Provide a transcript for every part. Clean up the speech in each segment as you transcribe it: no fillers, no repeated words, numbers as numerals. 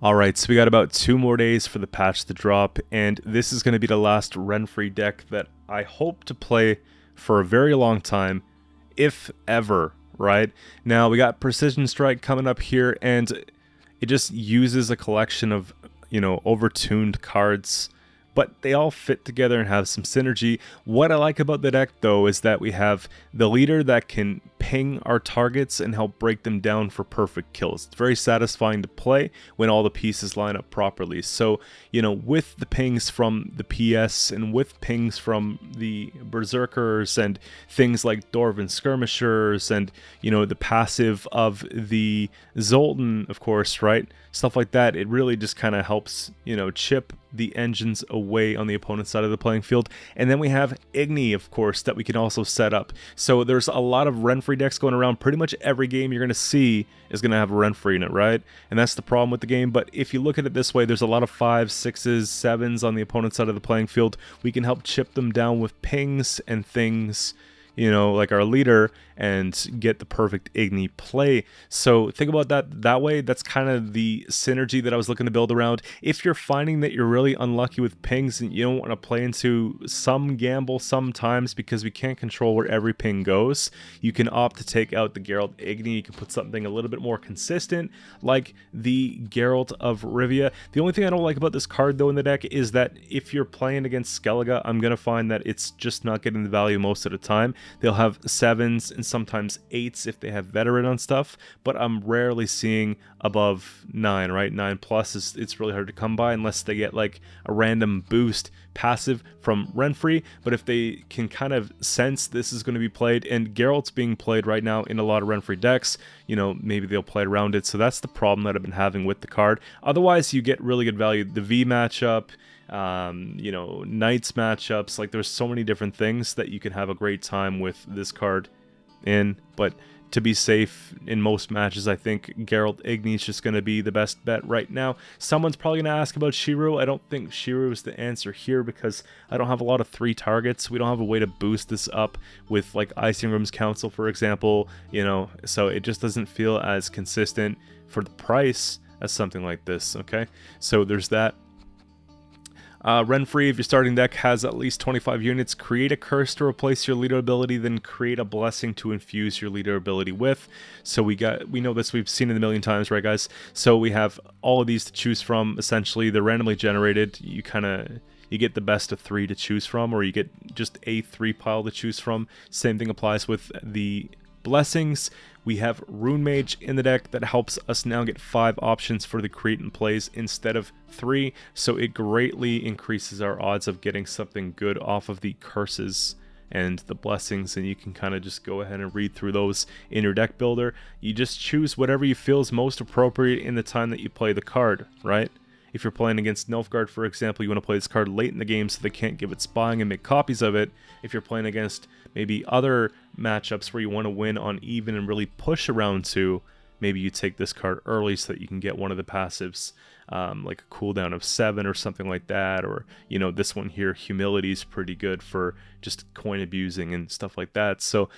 Alright, so we got about 2 more days for the patch to drop, and this is going to be the last Renfri deck that I hope to play for a very long time, if ever, right? Now, we got Precision Strike coming up here, and it just uses a collection of, overtuned cards, but they all fit together and have some synergy. What I like about the deck, though, is that we have the leader that can ping our targets and help break them down for perfect kills. It's very satisfying to play when all the pieces line up properly. So, with the pings from the PS and with pings from the Berserkers and things like Dwarven Skirmishers and, the passive of the Zoltan, of course, right? Stuff like that, it really just kind of helps, chip the engines away on the opponent's side of the playing field. And then we have Igni, of course, that we can also set up. So there's a lot of Renfri decks going around. Pretty much every game you're going to see is going to have a Renfri in it, right? And that's the problem with the game. But if you look at it this way, there's a lot of 5s, 6s, 7s on the opponent's side of the playing field. We can help chip them down with pings and things, like our leader, and get the perfect Igni play. So think about that way. That's kind of the synergy that I was looking to build around. If you're finding that you're really unlucky with pings and you don't want to play into some gamble sometimes because we can't control where every ping goes, you can opt to take out the Geralt Igni. You can put something a little bit more consistent like the Geralt of Rivia. The only thing I don't like about this card, though, in the deck is that if you're playing against Skellige, I'm going to find that it's just not getting the value most of the time. They'll have 7s and sometimes 8s if they have veteran on stuff, but I'm rarely seeing above 9, right? 9 plus it's really hard to come by unless they get like a random boost passive from Renfri. But if they can kind of sense this is going to be played, and Geralt's being played right now in a lot of Renfri decks, maybe they'll play around it. So that's the problem that I've been having with the card. Otherwise, you get really good value. The V matchup, Knights matchups, like there's so many different things that you can have a great time with this card in. But to be safe in most matches, I think Geralt Igni is just going to be the best bet right now. Someone's probably going to ask about Shiro. I don't think Shiro is the answer here because I don't have a lot of 3 targets. We don't have a way to boost this up with like Isengrim's Council, for example, so it just doesn't feel as consistent for the price as something like this, okay? So there's that. Renfri, if your starting deck has at least 25 units, create a curse to replace your leader ability, then create a blessing to infuse your leader ability with. So we know this, we've seen it a million times, right guys? So we have all of these to choose from. Essentially, they're randomly generated. You get the best of 3 to choose from, or you get just a 3 pile to choose from. Same thing applies with the blessings. We have Rune Mage in the deck that helps us now get 5 options for the create and plays instead of 3, so it greatly increases our odds of getting something good off of the curses and the blessings, and you can kind of just go ahead and read through those in your deck builder. You just choose whatever you feel is most appropriate in the time that you play the card, right? If you're playing against Nilfgaard, for example, you want to play this card late in the game so they can't give it spying and make copies of it. If you're playing against maybe other matchups where you want to win on even and really push around 2, maybe you take this card early so that you can get one of the passives, like a cooldown of 7 or something like that. Or, this one here, Humility, is pretty good for just coin abusing and stuff like that. So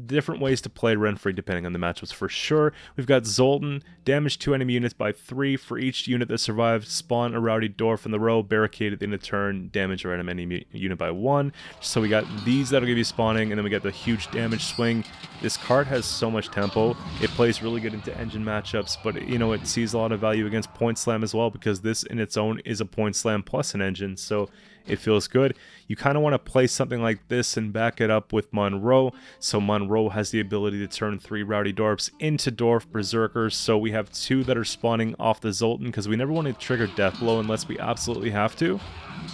different ways to play Renfri depending on the matchups for sure. We've got Zoltan, damage 2 enemy units by 3 for each unit that survived. Spawn a rowdy dwarf in the row, barricade at the end of turn, damage a random enemy unit by 1. So we got these that'll give you spawning, and then we got the huge damage swing. This card has so much tempo. It plays really good into engine matchups, but it sees a lot of value against point slam as well, because this in its own is a point slam plus an engine, so it feels good. You kind of want to play something like this and back it up with Monroe. So Monroe has the ability to turn 3 rowdy dwarfs into dwarf berserkers. So we have 2 that are spawning off the Zoltan because we never want to trigger death blow unless we absolutely have to.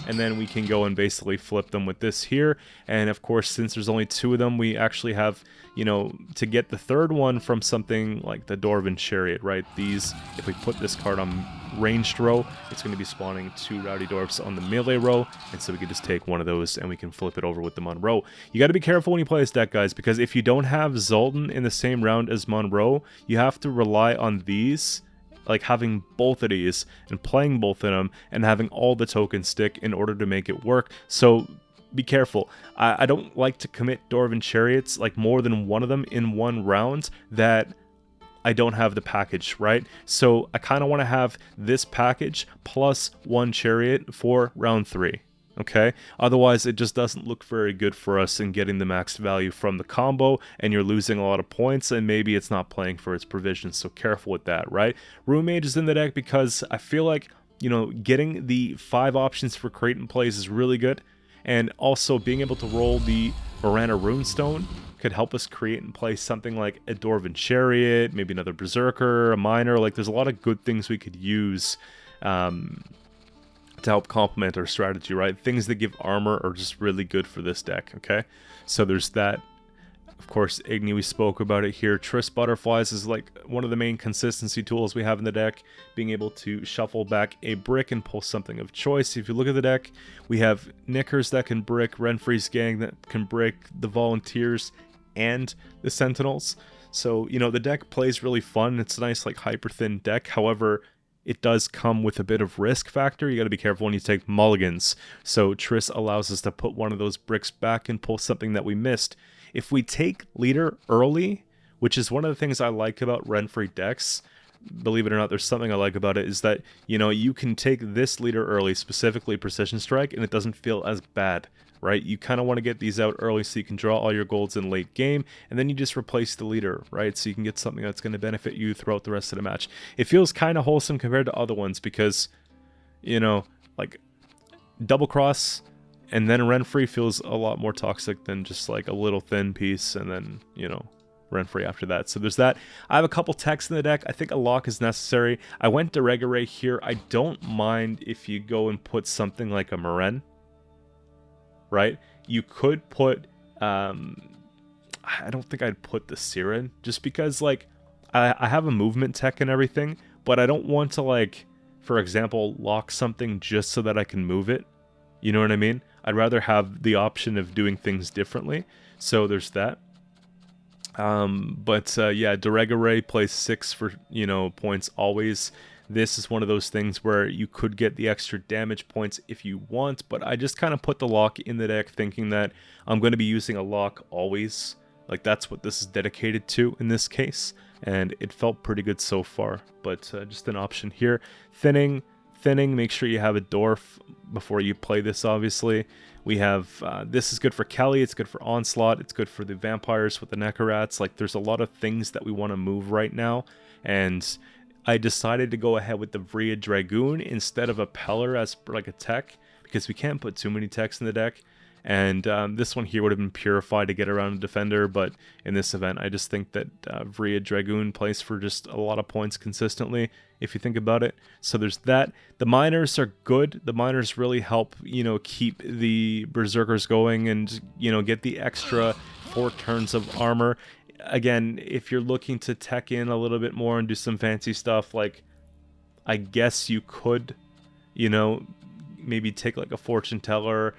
And then we can go and basically flip them with this here. And of course, since there's only 2 of them, we actually have, to get the 3rd one from something like the Dwarven Chariot, right? These, if we put this card on ranged row, it's going to be spawning 2 rowdy dwarfs on the melee row, and so we can just take one of those and we can flip it over with the Monroe. You got to be careful when you play this deck, guys, because if you don't have Zoltan in the same round as Monroe, you have to rely on these, like having both of these and playing both of them and having all the tokens stick in order to make it work. So be careful. I don't like to commit Dwarven Chariots, like more than one of them in one round, that I don't have the package, right? So I kind of want to have this package plus 1 chariot for round 3. Okay, otherwise it just doesn't look very good for us in getting the max value from the combo, and you're losing a lot of points, and maybe it's not playing for its provisions, so careful with that, right? Rune Mage is in the deck because I feel like, you know, getting the 5 options for creating plays is really good, and also being able to roll the Morenn Runestone could help us create and play something like a Dwarven Chariot, maybe another Berserker, a Miner. Like, there's a lot of good things we could use to help complement our strategy, right? Things that give armor are just really good for this deck, okay? So there's that. Of course, Igni, we spoke about it here. Triss Butterflies is like one of the main consistency tools we have in the deck, being able to shuffle back a brick and pull something of choice. If you look at the deck, we have Knickers that can brick, Renfri's gang that can brick, the Volunteers, and the Sentinels. So, you know, the deck plays really fun. It's a nice, like, hyper thin deck. However, it does come with a bit of risk factor. You got to be careful when you take mulligans. So Triss allows us to put one of those bricks back and pull something that we missed. If we take leader early, which is one of the things I like about Renfri decks, believe it or not, there's something I like about it, is that, you know, you can take this leader early, specifically Precision Strike, and it doesn't feel as bad, right? You kind of want to get these out early so you can draw all your golds in late game, and then you just replace the leader, right? So you can get something that's going to benefit you throughout the rest of the match. It feels kind of wholesome compared to other ones because, you know, like, double cross and then Renfri feels a lot more toxic than just like a little thin piece and then, you know, Renfri after that. So there's that. I have a couple techs in the deck. I think a lock is necessary. I went to Invigorate here. I don't mind if you go and put something like a Morenn, right? You could put, I don't think I'd put the Siren, just because, like, I have a movement tech and everything, but I don't want to, like, for example, lock something just so that I can move it. You know what I mean? I'd rather have the option of doing things differently. So there's that. Yeah, Invigorate plays 6 for, you know, points always. This is one of those things where you could get the extra damage points if you want, but I just kind of put the lock in the deck thinking that I'm going to be using a lock always. Like, that's what this is dedicated to in this case, and it felt pretty good so far, but just an option here. Thinning, make sure you have a dwarf before you play this, obviously. We have, this is good for Kelly, it's good for Onslaught, it's good for the vampires with the Necrorats. Like, there's a lot of things that we want to move right now, and I decided to go ahead with the Vria Dragoon instead of a Pellar as like a tech, because we can't put too many techs in the deck. And this one here would have been Purified to get around a defender, but in this event, I just think that Vria Dragoon plays for just a lot of points consistently, if you think about it. So there's that. The Miners are good. The Miners really help, you know, keep the Berserkers going and, you know, get the extra 4 turns of armor. Again, if you're looking to tech in a little bit more and do some fancy stuff, like, I guess you could, you know, maybe take like a Fortune Teller,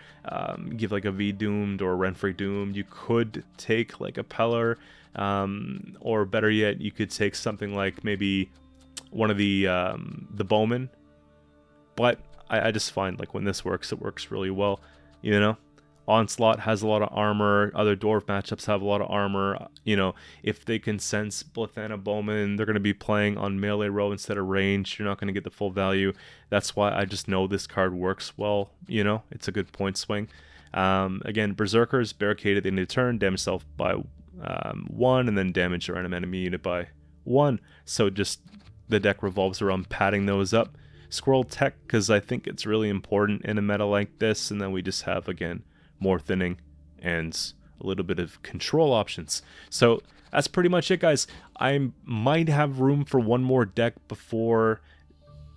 give like a V Doomed or Renfri Doomed. You could take like a Pellar, or better yet, you could take something like maybe one of the Bowman. But I just find, like, when this works, it works really well, you know? Onslaught has a lot of armor. Other dwarf matchups have a lot of armor. You know, if they can sense Blathanna Bowman, they're going to be playing on melee row instead of range. You're not going to get the full value. That's why I just know this card works well. You know, it's a good point swing. Again, Berserkers barricaded the end of the turn, damage self by 1, and then damage a random enemy unit by 1. So just the deck revolves around padding those up. Squirrel Tech, because I think it's really important in a meta like this. And then we just have, again, more thinning and a little bit of control options. So that's pretty much it, guys. I might have room for one more deck before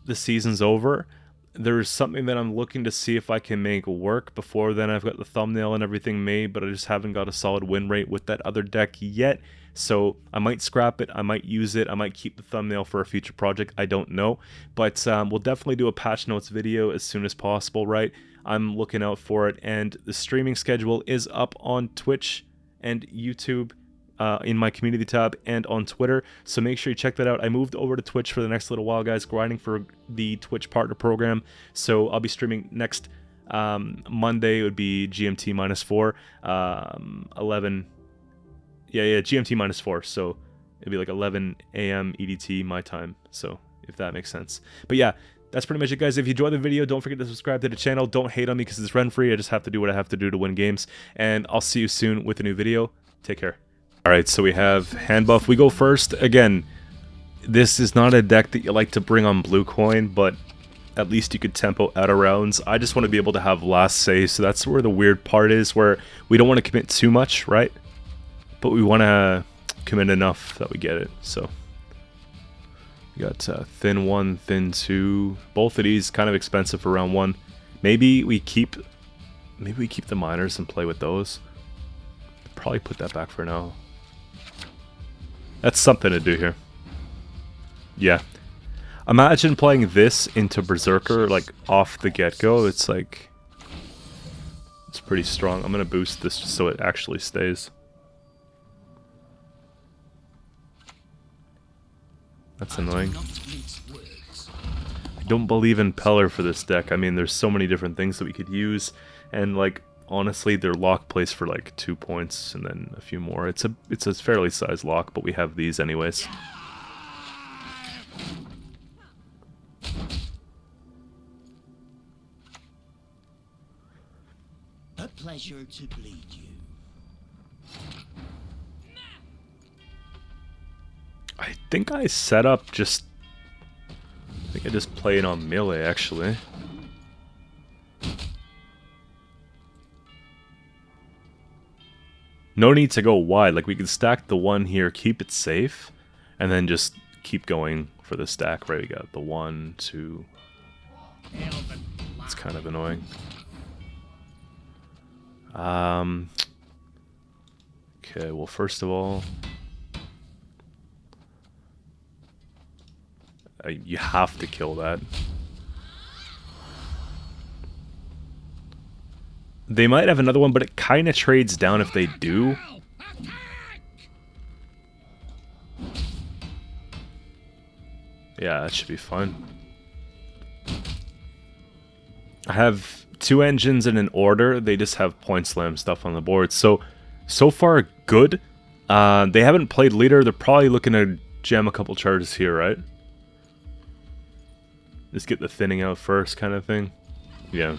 the season's over. There's something that I'm looking to see if I can make work before then. I've got the thumbnail and everything made, but I just haven't got a solid win rate with that other deck yet. So I might scrap it, I might use it, I might keep the thumbnail for a future project, I don't know. But we'll definitely do a patch notes video as soon as possible, right? I'm looking out for it, and the streaming schedule is up on Twitch and YouTube, in my community tab, and on Twitter, so make sure you check that out. I moved over to Twitch for the next little while, guys, grinding for the Twitch partner program, so I'll be streaming next Monday. It would be GMT -4, 11, yeah, GMT -4, so It'd be like 11 a.m. EDT my time, so if that makes sense. But yeah, that's pretty much it, guys. If you enjoyed the video, don't forget to subscribe to the channel. Don't hate on me because it's Renfri. I just have to do what I have to do to win games. And I'll see you soon with a new video. Take care. Alright, so we have hand buff. We go first. Again, this is not a deck that you like to bring on blue coin, but at least you could tempo out of rounds. I just want to be able to have last say, so that's where the weird part is, where we don't want to commit too much, right? But we want to commit enough that we get it, so... We got thin 1, thin 2. Both of these kind of expensive for round 1. Maybe we keep the miners and play with those. Probably put that back for now. That's something to do here. Yeah. Imagine playing this into Berserker like off the get-go. It's like it's pretty strong. I'm gonna boost this just so it actually stays. That's annoying. I don't believe in Pellar for this deck. I mean, there's so many different things that we could use, and like honestly, their lock plays for like 2 points and then a few more. It's a fairly sized lock, but we have these anyways. A pleasure to bleed you. I think I set up just... I think I just played on melee, actually. No need to go wide. Like, we can stack the 1 here, keep it safe, and then just keep going for the stack. Right, we got the 1, 2... It's kind of annoying. Okay, well, first of all... you have to kill that. They might have another one, but it kind of trades down if they do. Yeah, that should be fun. I have 2 engines in an order. They just have point slam stuff on the board. So far, good. They haven't played leader. They're probably looking to jam a couple charges here, right? Just get the thinning out first kind of thing. Yeah.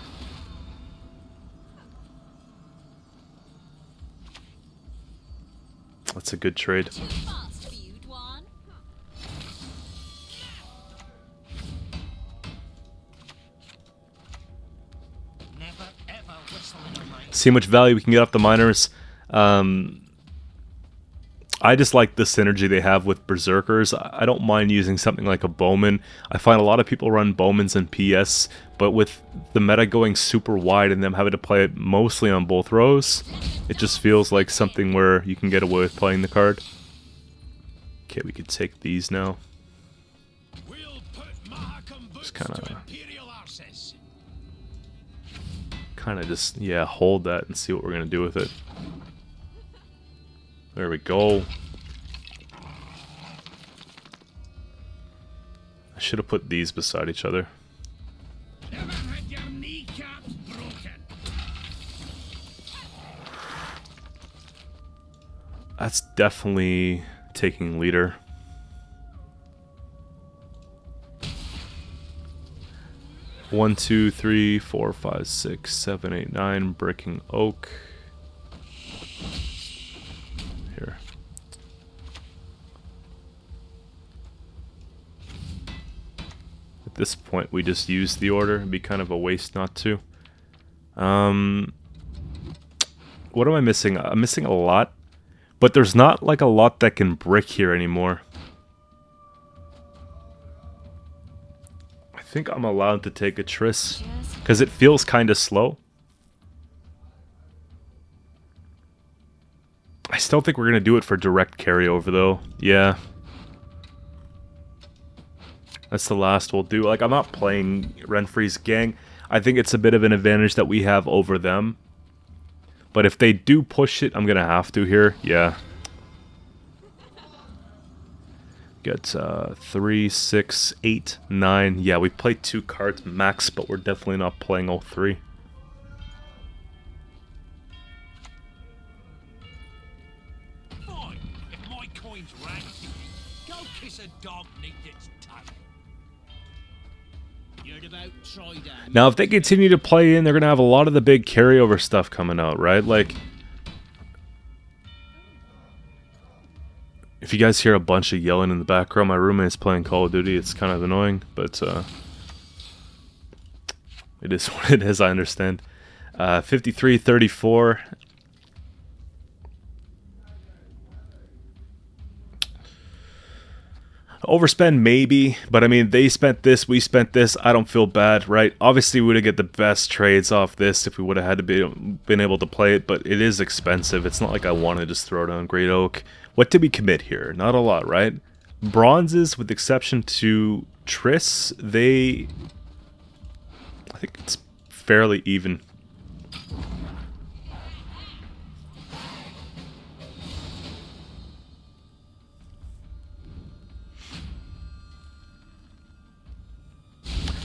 That's a good trade. See how much value we can get off the miners. I just like the synergy they have with Berserkers. I don't mind using something like a Bowman. I find a lot of people run Bowmans in PS, but with the meta going super wide and them having to play it mostly on both rows, it just feels like something where you can get away with playing the card. Okay, we could take these now. Just kind of just, yeah, hold that and see what we're going to do with it. There we go. I should have put these beside each other. That's definitely taking leader. One, 2, 3, 4, 5, 6, 7, 8, 9. Breaking oak. Here. At this point, we just use the order. It'd be kind of a waste not to. What am I missing? I'm missing a lot, but there's not like a lot that can brick here anymore. I think I'm allowed to take a Triss because it feels kind of slow. I still think we're going to do it for direct carryover though. Yeah. That's the last we'll do. Like, I'm not playing Renfri's gang. I think it's a bit of an advantage that we have over them. But if they do push it, I'm going to have to here. Yeah. Got 3, 6, 8, 9. Yeah, we played 2 cards max, but we're definitely not playing all 3. Heard about Tridam? Now, if they continue to play in, they're going to have a lot of the big carryover stuff coming out, right? Like, if you guys hear a bunch of yelling in the background, my roommate's playing Call of Duty. It's kind of annoying, but it is what it is, I understand. 53-34. Overspend maybe, but I mean, they spent this, we spent this. I don't feel bad, right? Obviously, we would have get the best trades off this if we would have had to been able to play it, but it is expensive. It's not like I want to just throw down Great Oak. What did we commit here? Not a lot, right? Bronzes, with exception to Triss, I think it's fairly even.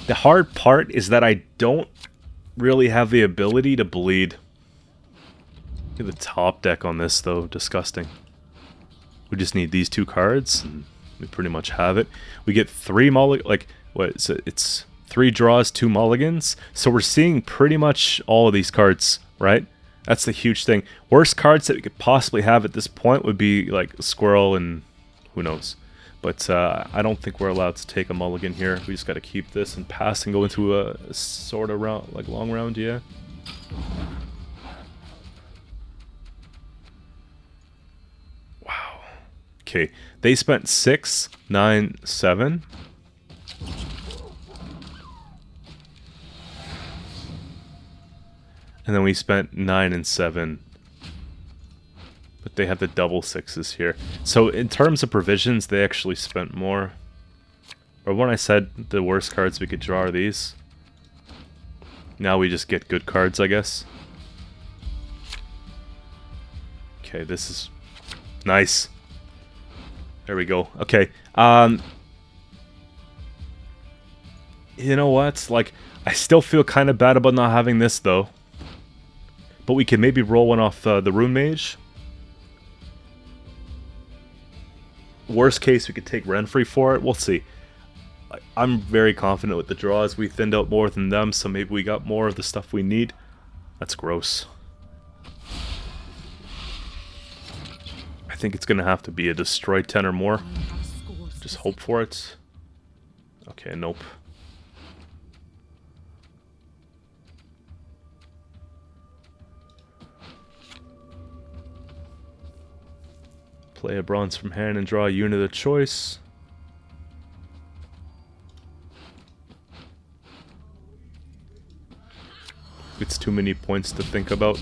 The hard part is that I don't really have the ability to bleed. Look at the top deck on this, though. Disgusting. We just need these 2 cards, and we pretty much have it. We get 3 mulligans, like, what is it? It's 3 draws, 2 mulligans. So we're seeing pretty much all of these cards, right? That's the huge thing. Worst cards that we could possibly have at this point would be, like, Squirrel and who knows. But I don't think we're allowed to take a mulligan here. We just got to keep this and pass and go into a sort of round, like long round, yeah. Wow. Okay, they spent 6, 9, 7. And then we spent 9 and 7. But they have the double 6s here. So in terms of provisions, they actually spent more. Or when I said the worst cards we could draw are these. Now we just get good cards, I guess. Okay, this is nice. There we go. Okay. You know what? Like, I still feel kind of bad about not having this, though. But we can maybe roll one off the Rune Mage. Worst case, we could take Renfri for it. We'll see. I'm very confident with the draws. We thinned out more than them, so maybe we got more of the stuff we need. That's gross. I think it's going to have to be a destroy 10 or more. Just hope for it. Okay, nope. Play a bronze from hand and draw a unit of choice. It's too many points to think about.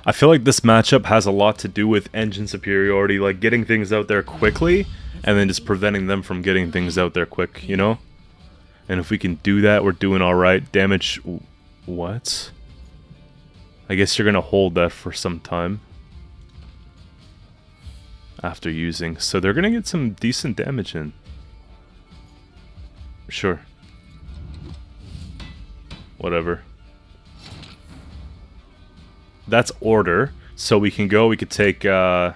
I feel like this matchup has a lot to do with engine superiority, like getting things out there quickly, and then just preventing them from getting things out there quick, you know? And if we can do that, we're doing alright. Damage... what? I guess you're gonna hold that for some time. After using. So they're gonna get some decent damage in. Sure. Whatever. That's order. So we can go, we could take... can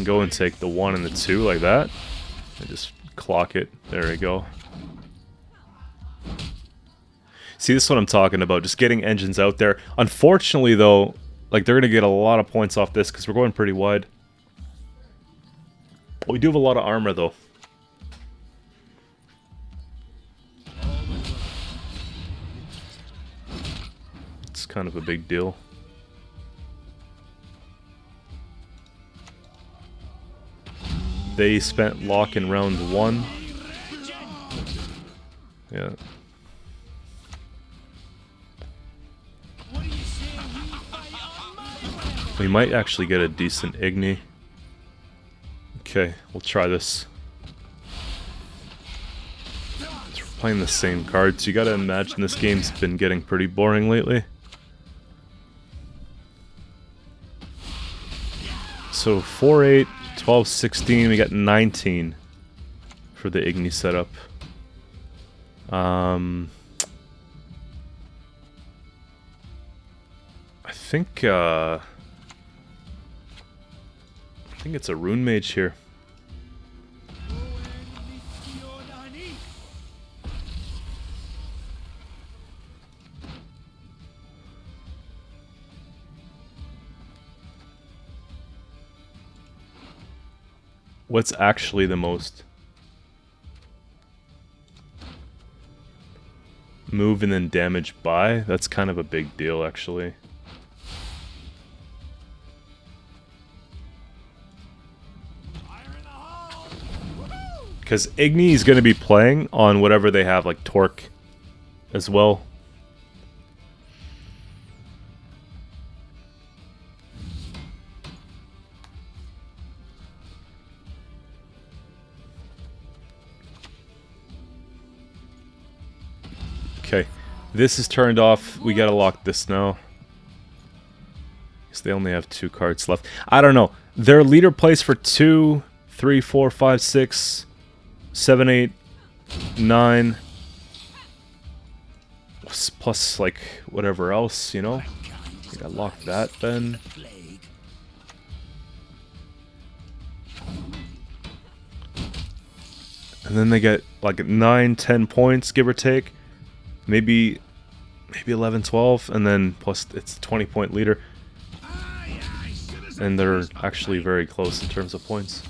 go and take the 1 and the 2 like that. And just clock it. There we go. See, this is what I'm talking about. Just getting engines out there. Unfortunately, though, like, they're going to get a lot of points off this because we're going pretty wide. We do have a lot of armor, though. It's kind of a big deal. They spent lock in round 1. Yeah. We might actually get a decent Igni. Okay, we'll try this. We're playing the same cards. You gotta imagine this game's been getting pretty boring lately. So 4, 8, 12, 16, we got 19 for the Igni setup. I think it's a rune mage here. What's actually the most? Move and then damage by? That's kind of a big deal, actually. Because Igni is going to be playing on whatever they have, like Torque as well. Okay, this is turned off. We gotta lock this now. Because they only have 2 cards left. I don't know. Their leader plays for 2, 3, 4, 5, 6, 7, 8, 9. Plus, like, whatever else, you know? I gotta lock that then. And then they get like 9, 10 points, give or take. Maybe 11, 12, and then plus it's a 20-point leader. And they're actually very close in terms of points.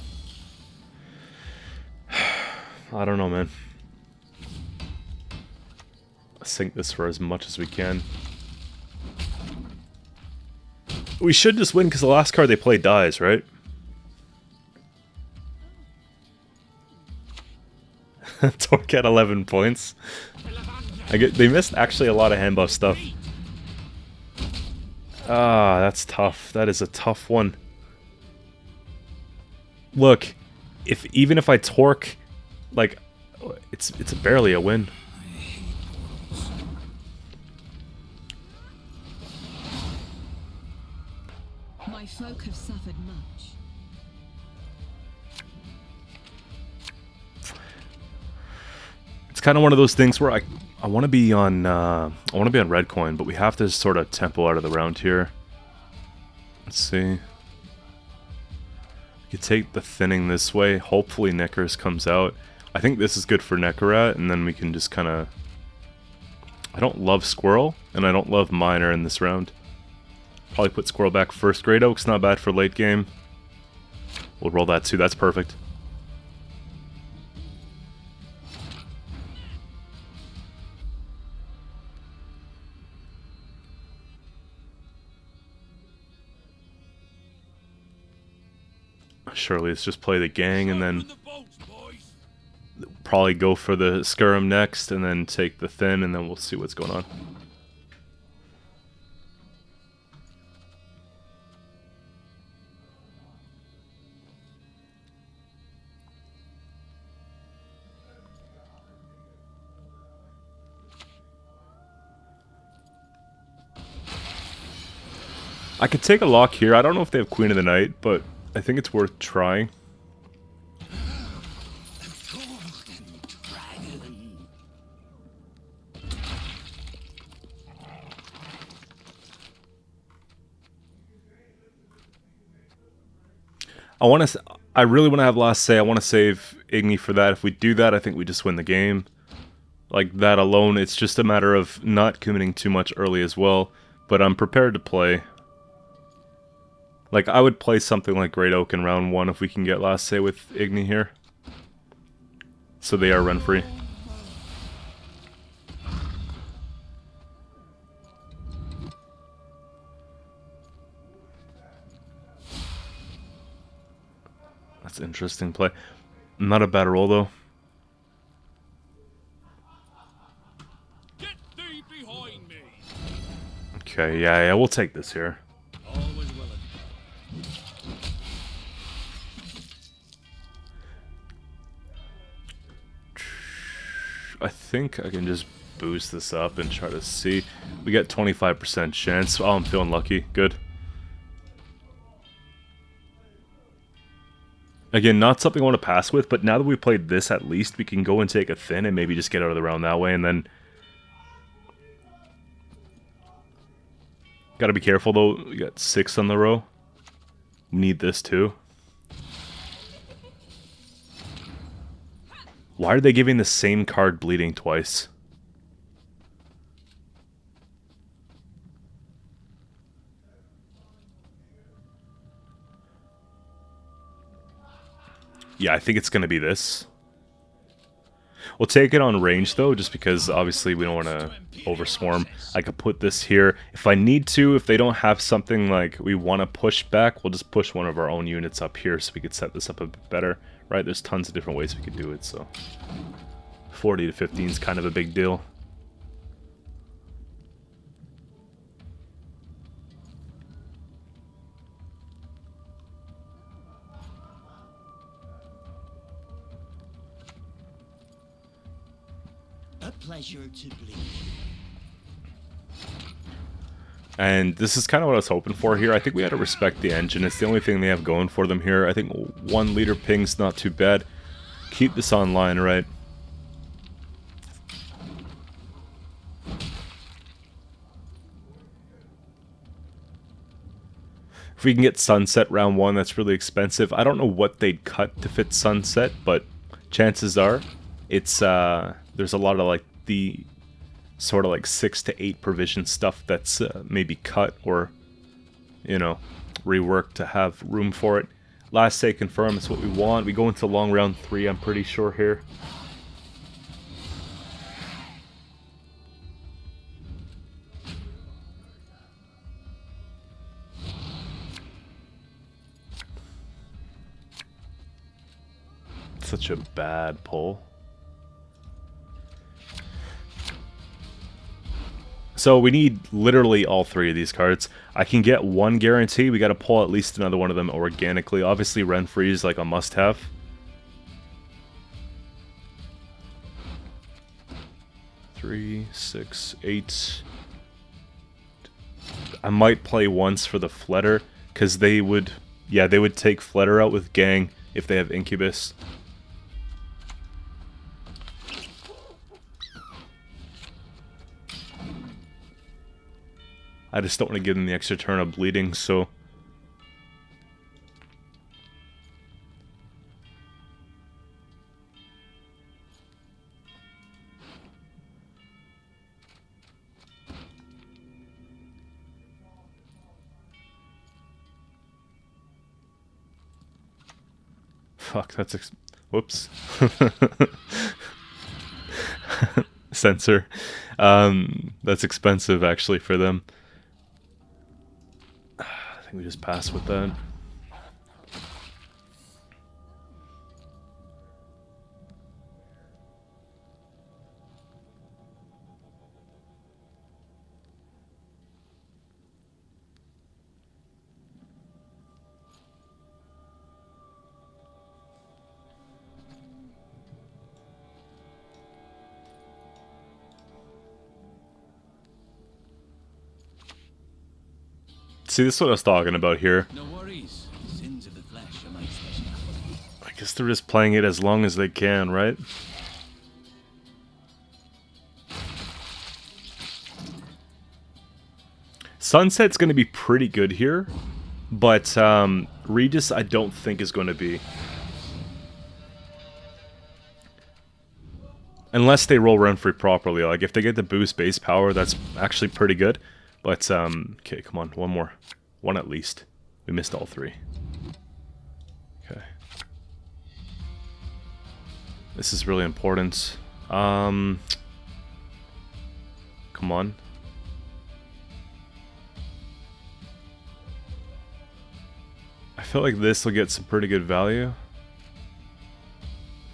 I don't know, man. Let's sink this for as much as we can. We should just win because the last card they play dies, right? Torque at 11 points. They missed actually a lot of hand buff stuff. Ah, that's tough. That is a tough one. Look, even if I Torque, like, it's barely a win. My folk have suffered much. It's kind of one of those things where I want to be on red coin, but we have to sort of tempo out of the round here. Let's see. We could take the thinning this way. Hopefully Neckers comes out. I think this is good for Neckarat, and then we can just kind of... I don't love Squirrel, and I don't love Miner in this round. Probably put Squirrel back first. Great Oak's not bad for late game. We'll roll that too. That's perfect. Surely let's just play the gang and then probably go for the Scurum next and then take the thin and then we'll see what's going on. I could take a lock here. I don't know if they have Queen of the Night, but I think it's worth trying. I really want to have last say. I want to save Igni for that. If we do that, I think we just win the game. Like that alone, it's just a matter of not committing too much early as well. But I'm prepared to play. Like, I would play something like Great Oak in round 1 if we can get last say with Igni here. So they are Renfri. That's an interesting play. Not a bad roll, though. Get thee behind me. Okay, yeah, we'll take this here. Always willing. I think I can just boost this up and try to see. We get 25% chance. Oh, I'm feeling lucky. Good. Again, not something I want to pass with, but now that we played this, at least we can go and take a thin and maybe just get out of the round that way, and then... Gotta be careful though, we got 6 on the row. We need this too. Why are they giving the same card bleeding twice? Yeah, I think it's going to be this. We'll take it on range though, just because obviously we don't want to overswarm. I could put this here. If I need to, if they don't have something like we want to push back, we'll just push one of our own units up here so we could set this up a bit better. Right, there's tons of different ways we could do it, so 40 to 15 is kind of a big deal. A pleasure to bleed. And this is kind of what I was hoping for here. I think we had to respect the engine. It's the only thing they have going for them here. I think 1 liter ping's not too bad. Keep this online, right? If we can get Sunset round 1, that's really expensive. I don't know what they'd cut to fit Sunset, but chances are it's there's a lot of like the sort of like 6 to 8 provision stuff that's maybe cut or, you know, reworked to have room for it. Last say confirm is what we want. We go into long round 3, I'm pretty sure here. Such a bad pull. So we need literally all 3 of these cards. I can get 1 guarantee. We got to pull at least another one of them organically. Obviously, Renfri is like a must-have. Three, 6, 8. I might play once for the Fletter, because they would, yeah, they would take Fletter out with Gang if they have Incubus. I just don't want to give them the extra turn of bleeding, so... Fuck, that's whoops. Censor. That's expensive, actually, for them. I think we just pass with that. See, this is what I was talking about here. No worries. Sins of the flesh are my specialty. I guess they're just playing it as long as they can, right? Sunset's going to be pretty good here, but Regis I don't think is going to be. Unless they roll Renfri properly. Like, if they get the boost base power, that's actually pretty good. But, okay, come on, one more. One at least. We missed all 3. Okay. This is really important. Come on. I feel like this will get some pretty good value.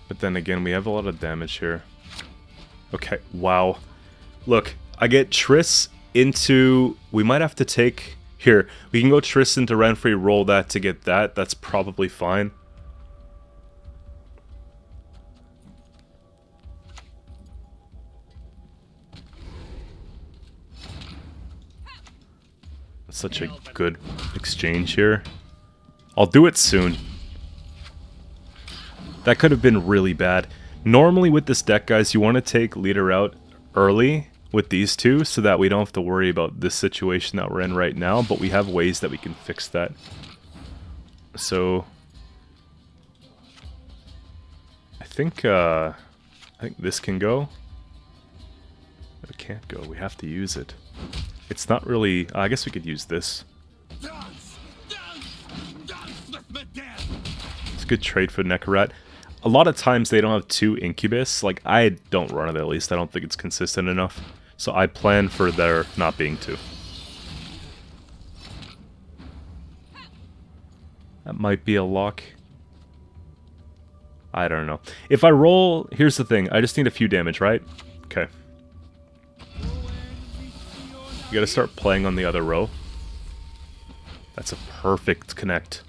But then again, we have a lot of damage here. Okay, wow. Look, I get Triss into... We might have to take... Here, we can go Triss into Renfri, roll that to get that. That's probably fine. That's such a good exchange here. I'll do it soon. That could have been really bad. Normally with this deck, guys, you want to take leader out early with these two so that we don't have to worry about this situation that we're in right now, but we have ways that we can fix that. So I think this can go. It can't go. We have to use it. It's not really... I guess we could use this. It's a good trade for Necrorat. A lot of times they don't have 2 Incubus. Like, I don't run it at least. I don't think it's consistent enough. So I plan for there not being 2. That might be a lock. I don't know. If I roll... Here's the thing. I just need a few damage, right? Okay. You gotta start playing on the other row. That's a perfect connect.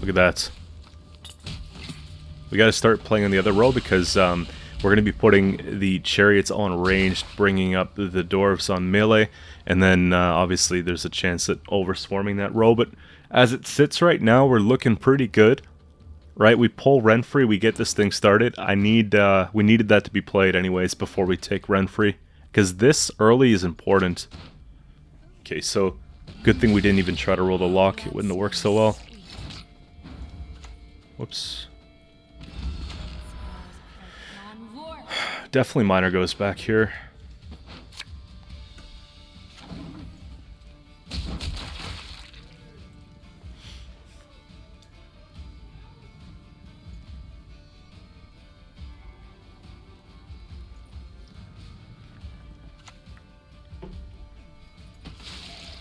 Look at that. We gotta start playing on the other row because we're gonna be putting the chariots on ranged, bringing up the dwarves on melee, and then obviously there's a chance at overswarming that row. But as it sits right now, we're looking pretty good. Right? We pull Renfri, we get this thing started. We needed that to be played anyways before we take Renfri, because this early is important. Okay, so good thing we didn't even try to roll the lock. It wouldn't have worked so well. Whoops. Definitely Miner goes back here.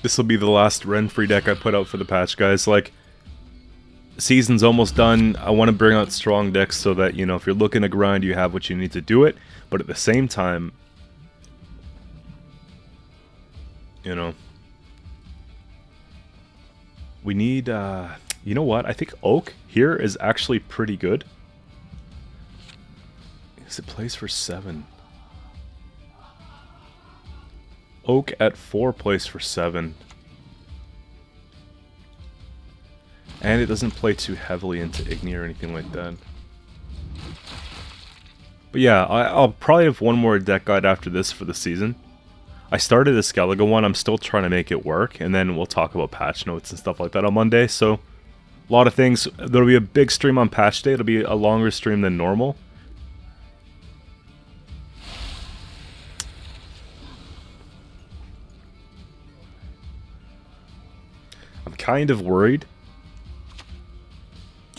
This will be the last Renfri deck I put out for the patch, guys. Like, season's almost done. I want to bring out strong decks so that, you know, if you're looking to grind, you have what you need to do it. But at the same time, you know, we need, you know what? I think Oak here is actually pretty good. Because it plays for 7. Oak at 4 plays for 7. And it doesn't play too heavily into Igni or anything like that. But yeah, I'll probably have one more deck guide after this for the season. I started a Skellige one, I'm still trying to make it work, and then we'll talk about patch notes and stuff like that on Monday. So, a lot of things. There'll be a big stream on patch day, it'll be a longer stream than normal. I'm kind of worried.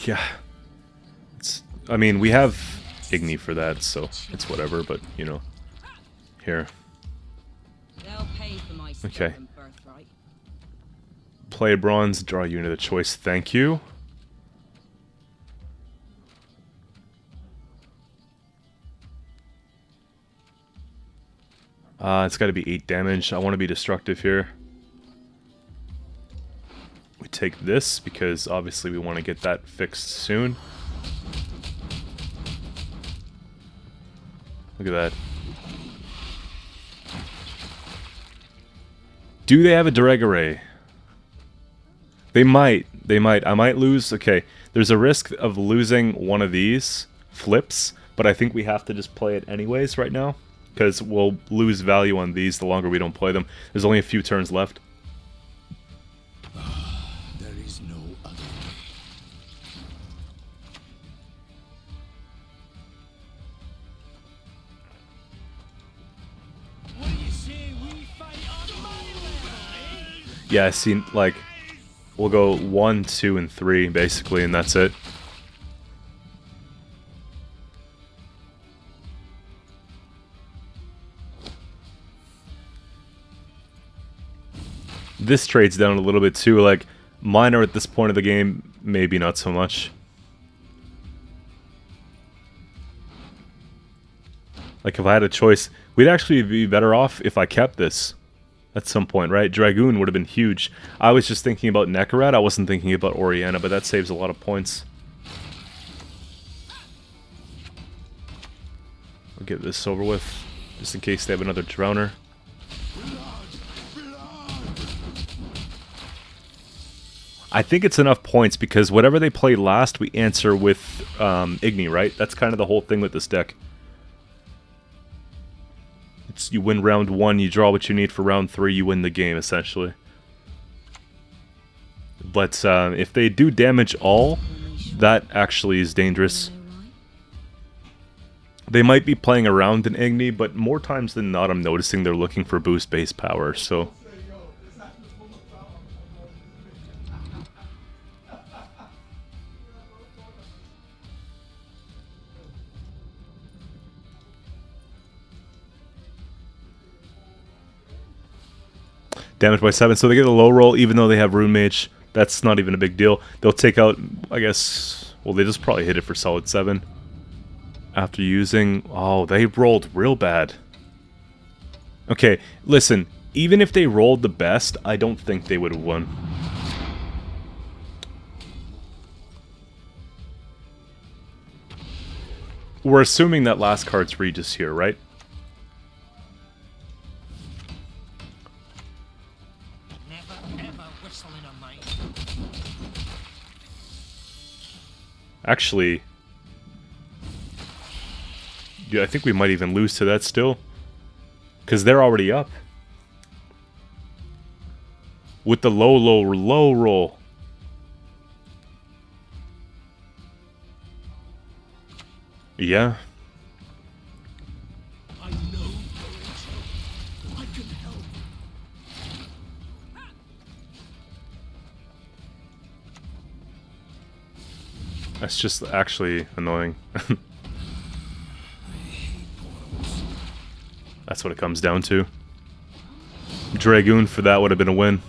Yeah. I mean, we have Igni for that, so it's whatever, but, you know. Here. Okay. Play a bronze, draw a unit of choice, thank you. It's gotta be 8 damage. I want to be destructive here. We take this because obviously we want to get that fixed soon. Look at that. Do they have a Dregaray? They might. They might. I might lose. Okay, there's a risk of losing one of these flips, but I think we have to just play it anyways right now, because we'll lose value on these the longer we don't play them. There's only a few turns left. Yeah, I seen, like, we'll go 1, 2, and 3, basically, and that's it. This trades down a little bit, too. Like, Miner at this point of the game, maybe not so much. Like, if I had a choice, we'd actually be better off if I kept this. At some point, right? Dragoon would have been huge. I was just thinking about Necrorat, I wasn't thinking about Oriana, but that saves a lot of points. I'll get this over with, just in case they have another Drowner. I think it's enough points, because whatever they play last, we answer with Igni, right? That's kind of the whole thing with this deck. you win round 1, you draw what you need for round 3, you win the game, essentially. But if they do damage all, that actually is dangerous. They might be playing around in Igni, but more times than not I'm noticing they're looking for boost base power, so... Damage by 7, so they get a low roll even though they have Rune Mage. That's not even a big deal. They'll take out, I guess... Well, they just probably hit it for solid 7. After using... Oh, they rolled real bad. Okay, listen. Even if they rolled the best, I don't think they would have won. We're assuming that last card's Regis here, right? Actually, yeah, I think we might even lose to that still. Because they're already up. With the low roll. Yeah. I know courage. I can help. That's just actually annoying. That's what it comes down to. Dragoon for that would have been a win.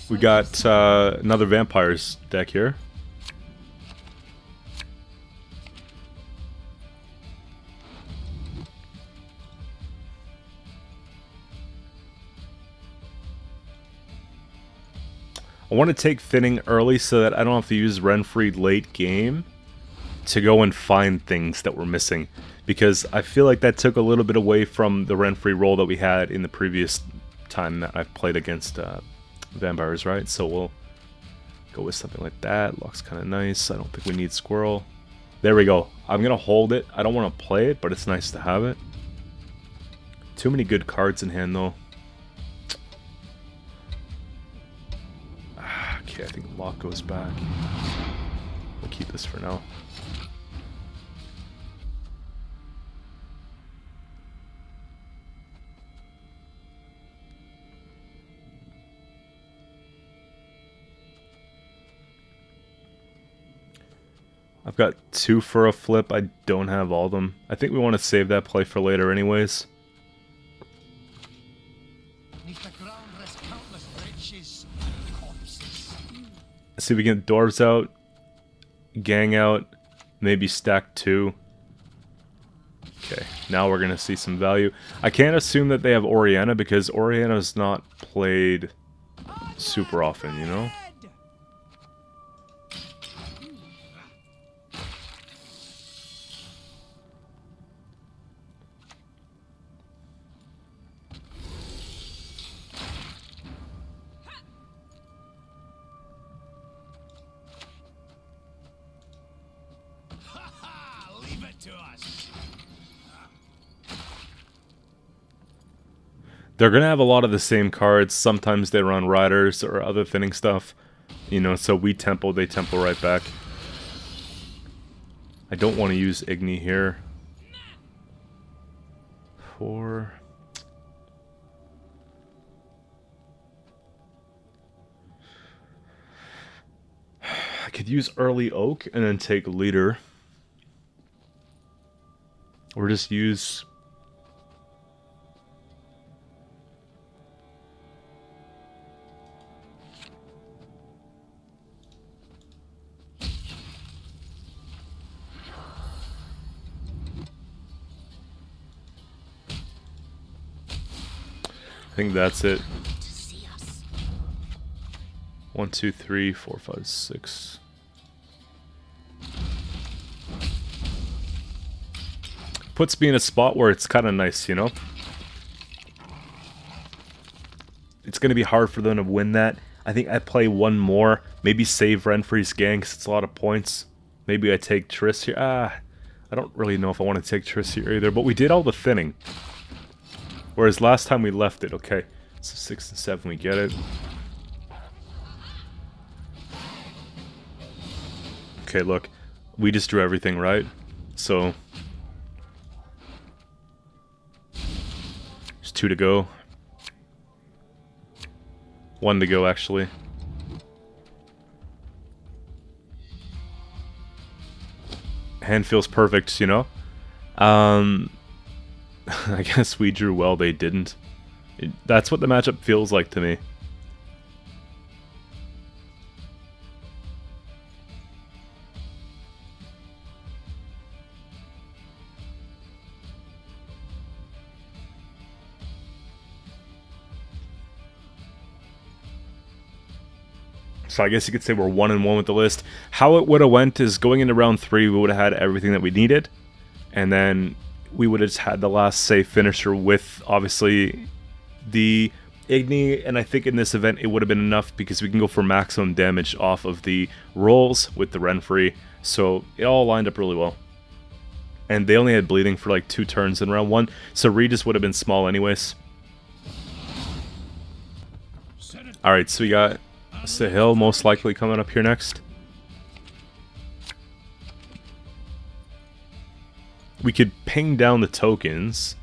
We got another Vampires deck here. I want to take Thinning early so that I don't have to use Renfri late game to go and find things that we're missing. Because I feel like that took a little bit away from the Renfri roll that we had in the previous time that I've played against Vampires, right? So we'll go with something like that. Looks kind of nice. I don't think we need Squirrel. There we go. I'm going to hold it. I don't want to play it, but it's nice to have it. Too many good cards in hand, though. Okay, I think Lock goes back. We'll keep this for now. I've got 2 for a flip. I don't have all of them. I think we want to save that play for later anyways. Let's see if we can get Dwarves out, Gang out, maybe stack 2. Okay, now we're going to see some value. I can't assume that they have Orianna because Orianna's not played super often, you know? They're going to have a lot of the same cards. Sometimes they run Riders or other thinning stuff. You know, so we tempo, they tempo right back. I don't want to use Igni here. 4. I could use early Oak and then take Leader. Or just use... I think that's it. 1, 2, 3, 4, 5, 6. Puts me in a spot where it's kind of nice, you know? It's going to be hard for them to win that. I think I play one more. Maybe save Renfri's gang because it's a lot of points. Maybe I take Triss here. I don't really know if I want to take Triss here either, but we did all the thinning. Whereas last time we left it, okay. So 6 and 7, we get it. Okay, look. We just drew everything right. So... there's 2 to go. 1 to go, actually. Hand feels perfect, you know? I guess we drew well, they didn't. That's what the matchup feels like to me. So I guess you could say we're 1-1 with the list. How it would have went is going into round 3, we would have had everything that we needed. And then we would have just had the last safe finisher with, obviously, the Igni. And I think in this event it would have been enough because we can go for maximum damage off of the rolls with the Renfri. So it all lined up really well. And they only had bleeding for like 2 turns in round 1. So Regis would have been small anyways. Alright, so we got Scoia'tael most likely coming up here next. We could ping down the tokens,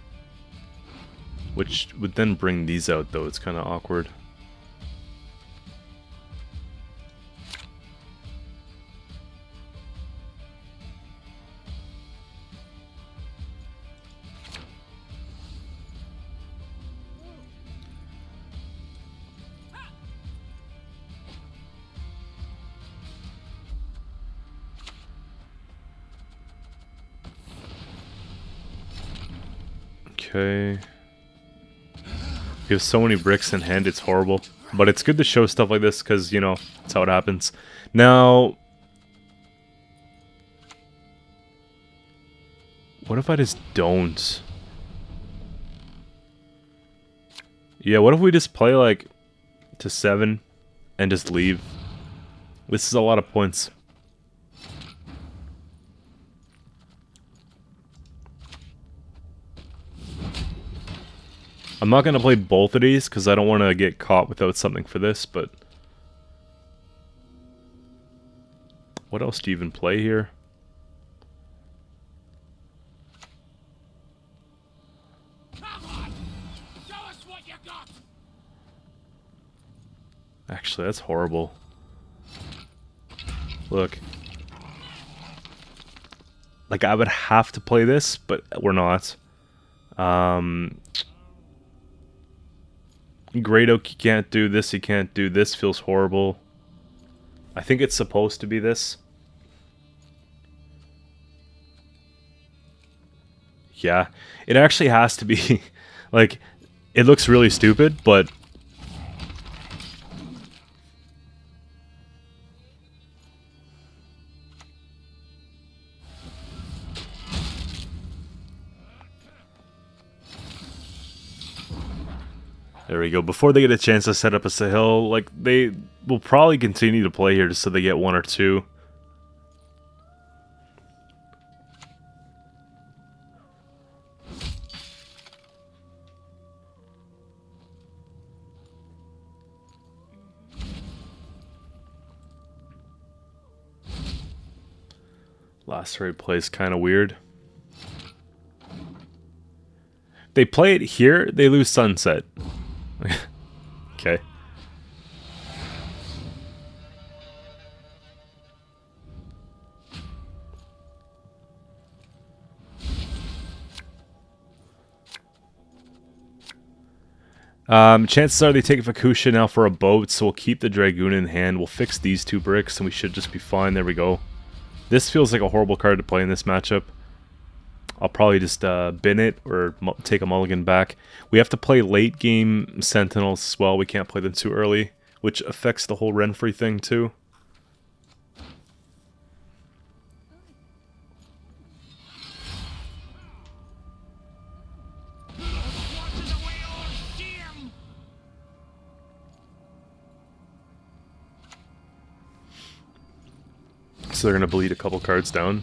which would then bring these out, though. It's kind of awkward. Okay. We have so many bricks in hand, it's horrible. But it's good to show stuff like this because, you know, that's how it happens. Now, what if I just don't? Yeah, what if we just play, like, to 7 and just leave? This is a lot of points. I'm not going to play both of these because I don't want to get caught without something for this, but... what else do you even play here? Come on! Show us what you got! Actually, that's horrible. Look. Like, I would have to play this, but we're not. Great Oak, you can't do this, you can't do this, feels horrible. I think it's supposed to be this. Yeah, it actually has to be. Like, it looks really stupid, but... there we go. Before they get a chance to set up a Scoia'tael, like, they will probably continue to play here just so they get 1 or 2. Last rate plays kind of weird. They play it here, they lose Sunset. Okay. Chances are they take Fukusha now for a boat, so we'll keep the Dragoon in hand. We'll fix these 2 bricks, and we should just be fine. There we go. This feels like a horrible card to play in this matchup. I'll probably just bin it or take a mulligan back. We have to play late game Sentinels as well. We can't play them too early, which affects the whole Renfri thing too. So they're gonna bleed a couple cards down.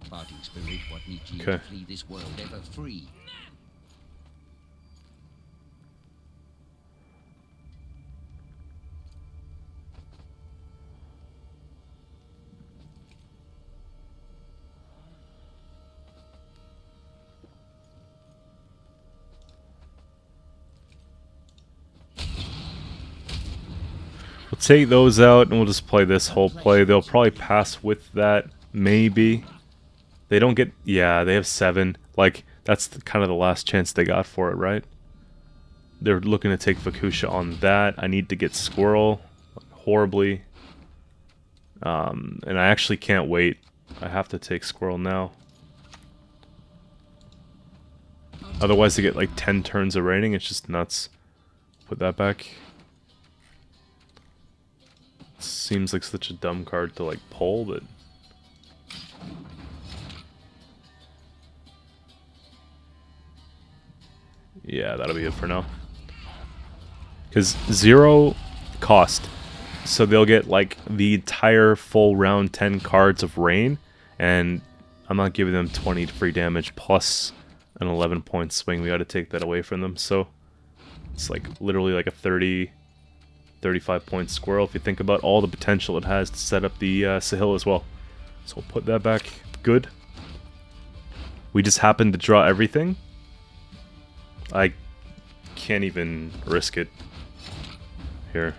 Parting spirit, what needs ye Okay. to flee this world ever free? We'll take those out and we'll just play this whole play. They'll probably pass with that, maybe. They don't get... Yeah, they have 7. Like, that's kind of the last chance they got for it, right? They're looking to take Vakusha on that. I need to get Squirrel horribly. And I actually can't wait. I have to take Squirrel now. Otherwise they get like 10 turns of raiding. It's just nuts. Put that back. Seems like such a dumb card to like pull, but... Yeah, that'll be it for now. Because 0 cost. So they'll get like the entire full round 10 cards of rain. And I'm not giving them 20 free damage plus an 11 point swing. We got to take that away from them. So it's like literally like a 35 point squirrel if you think about all the potential it has to set up the Sahil as well. So we'll put that back. Good. We just happened to draw everything. I can't even risk it here.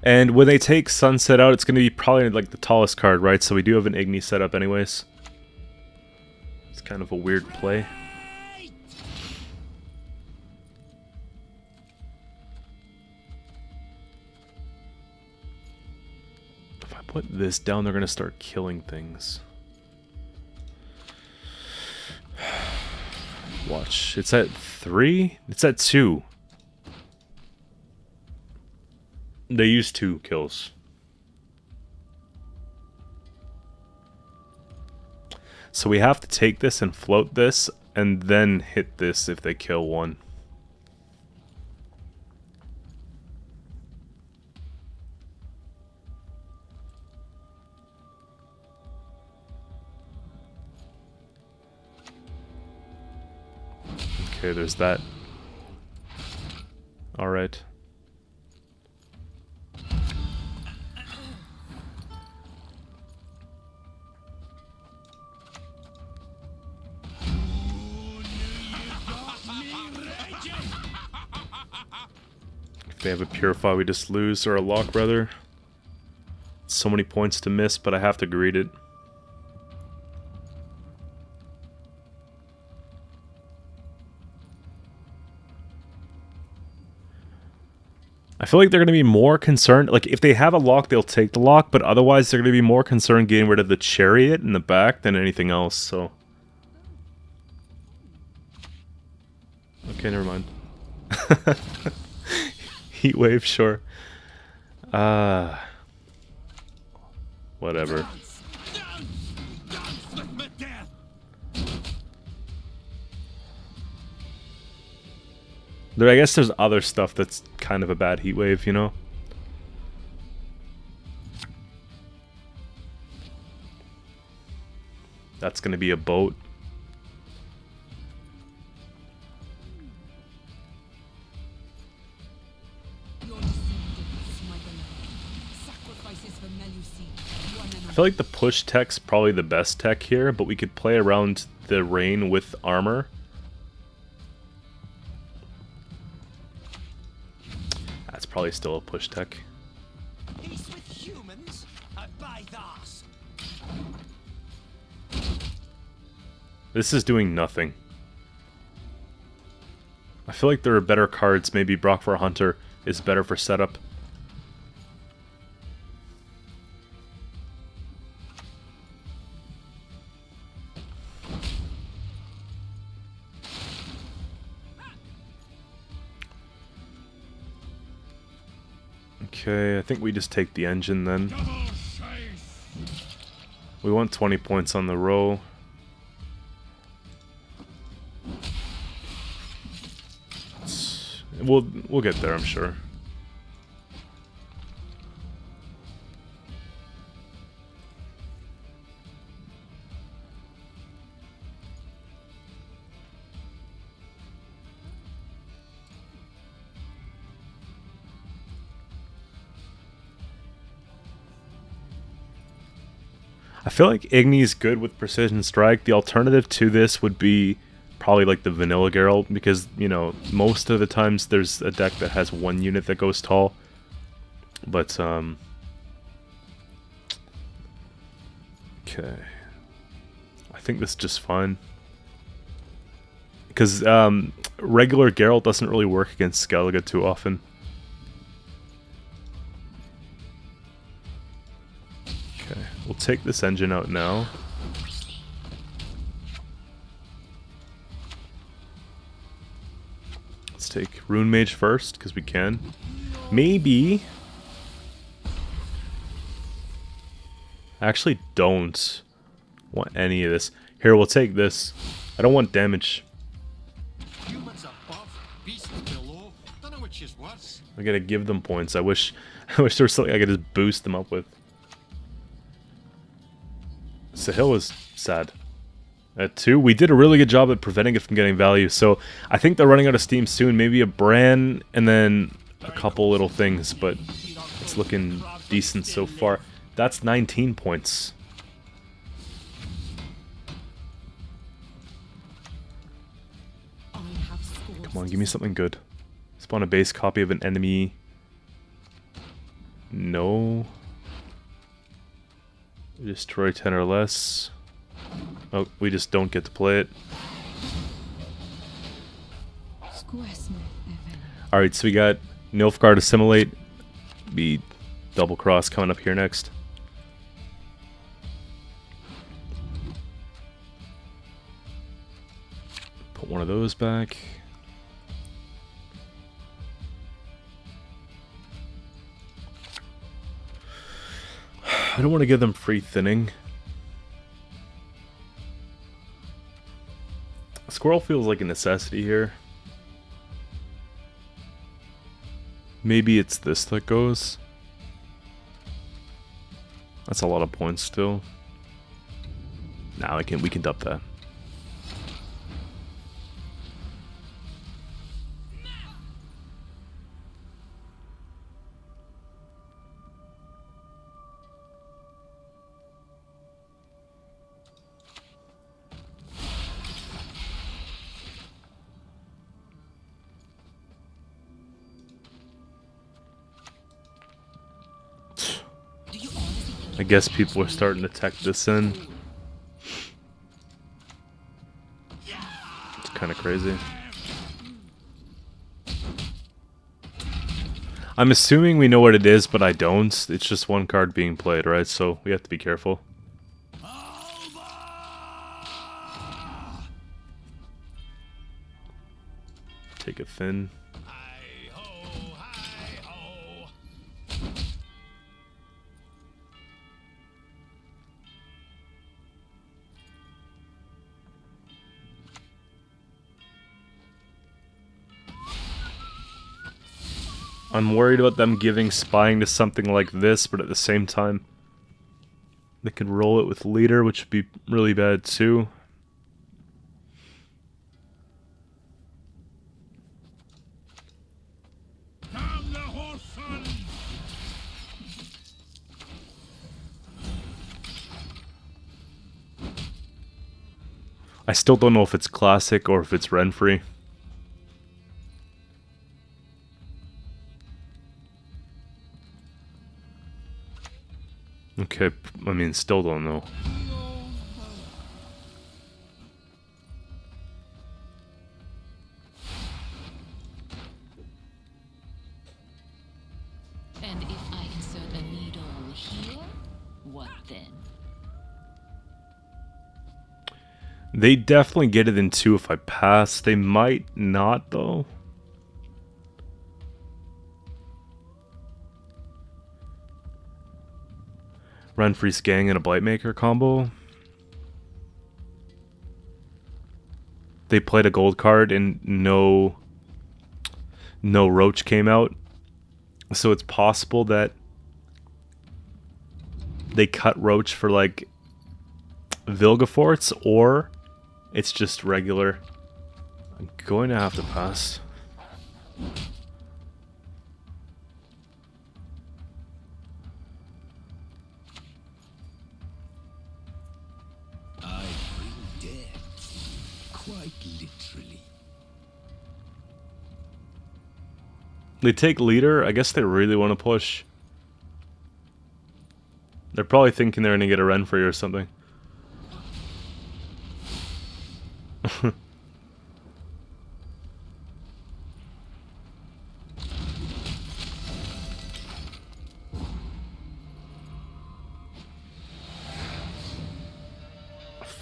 And when they take Sunset out, it's going to be probably like the tallest card, right? So we do have an Igni set up anyways. It's kind of a weird play. If I put this down, they're going to start killing things. Watch. It's at 3? It's at 2. They use 2 kills. So we have to take this and float this, and then hit this if they kill 1. Okay, there's that. Alright. If they have a Purify, we just lose, or a Lock, rather. So many points to miss, but I have to greet it. I feel like they're going to be more concerned, like if they have a lock, they'll take the lock, but otherwise they're going to be more concerned getting rid of the chariot in the back than anything else, so. Okay, never mind. Heat wave, sure. Whatever. I guess there's other stuff that's kind of a bad heat wave, you know? That's gonna be a boat. I feel like the push tech's probably the best tech here, but we could play around the rain with armor. That's probably still a push tech. Peace with humans? By thus. This is doing nothing. I feel like there are better cards. Maybe Brock for a Hunter is better for setup. Okay, I think we just take the engine then. We want 20 points on the row. we'll get there, I'm sure. I feel like Igni's good with Precision Strike. The alternative to this would be probably like the Vanilla Geralt, because, you know, most of the times there's a deck that has one unit that goes tall. But, okay. I think this is just fine. Because regular Geralt doesn't really work against Skellige too often. Okay, we'll take this engine out now. Let's take Rune Mage first, because we can. Maybe. I actually don't want any of this. Here, we'll take this. I don't want damage. Humans above, beasts below. Don't know which is worse. I gotta give them points. I wish there was something I could just boost them up with. Sahil was sad. At 2, we did a really good job at preventing it from getting value, so I think they're running out of steam soon. Maybe a Bran and then a couple little things, but it's looking decent so far. That's 19 points. Come on, give me something good. Spawn a base copy of an enemy. No. Destroy 10 or less. Oh, we just don't get to play it. Alright, so we got Nilfgaard Assimilate. Be double cross coming up here next. Put one of those back. I don't want to give them free thinning. Squirrel feels like a necessity here. Maybe it's this that goes. That's a lot of points still. Now we can dump that. I guess people are starting to tech this in. It's kind of crazy. I'm assuming we know what it is, but I don't. It's just one card being played, right? So we have to be careful. Take a thin. I'm worried about them giving spying to something like this, but at the same time, they could roll it with leader, which would be really bad too. I still don't know if it's classic or if it's Renfri. Okay, I mean, still don't know. And if I insert a needle here, what then? They definitely get it in 2 if I pass. They might not, though. Renfri's Gang and a Blightmaker combo. They played a gold card and no no roach came out. So it's possible that they cut roach for like Vilgefortz, or it's just regular. I'm going to have to pass. I bring death, quite literally. They take leader. I guess they really want to push. They're probably thinking they're going to get a Renfri or something.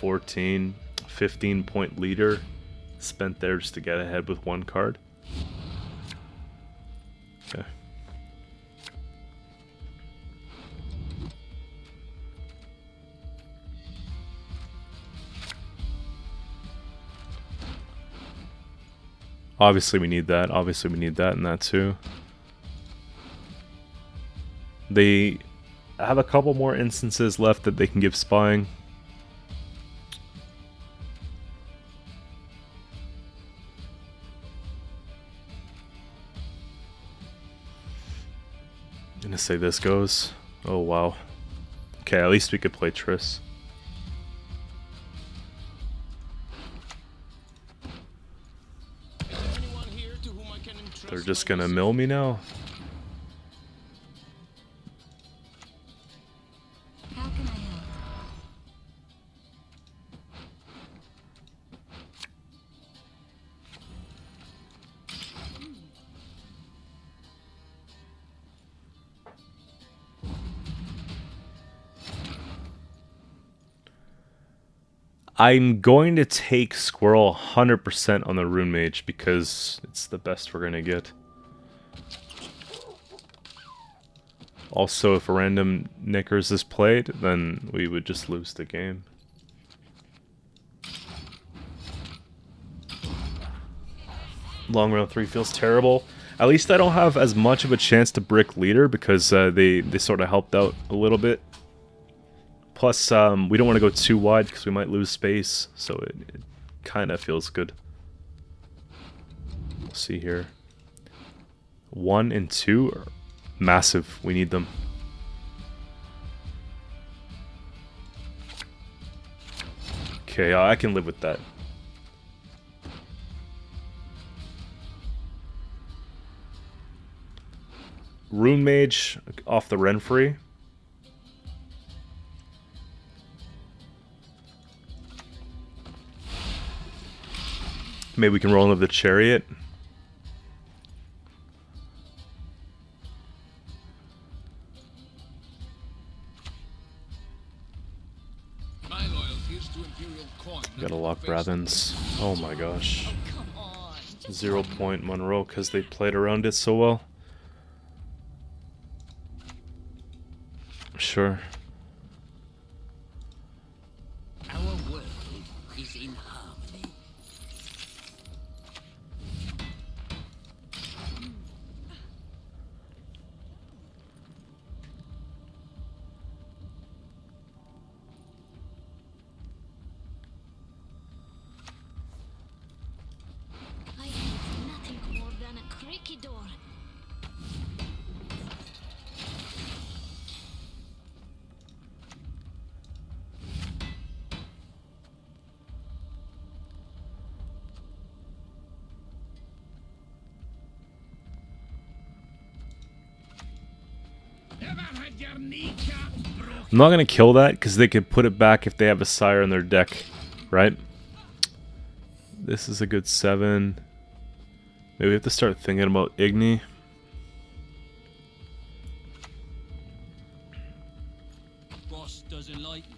$14, 15-point leader spent there just to get ahead with one card. Okay. Obviously we need that. Obviously we need that and that too. They have a couple more instances left that they can give spying. I'm gonna say this goes. Oh wow. Okay, at least we could play Triss. They're just gonna mill me now. How can I help? I'm going to take Squirrel 100% on the Rune Mage because it's the best we're gonna get. Also, if a random Knickers is played, then we would just lose the game. Long round 3 feels terrible. At least I don't have as much of a chance to brick leader because they sort of helped out a little bit. Plus, we don't want to go too wide because we might lose space, so it kind of feels good. We'll see here. 1 and 2 are massive. We need them. Okay, I can live with that. Rune Mage off the Renfri. Maybe we can roll into the Chariot. My loyalty is to Imperial coin. Gotta lock Brathens. Oh my gosh. Come on. Just 0 point Monroe because they played around it so well. Sure. Our world is in harmony. I hate nothing more than a creaky door. I'm not gonna kill that because they could put it back if they have a Sire in their deck, right? This is a good 7. Maybe we have to start thinking about Igni. Boss doesn't like you.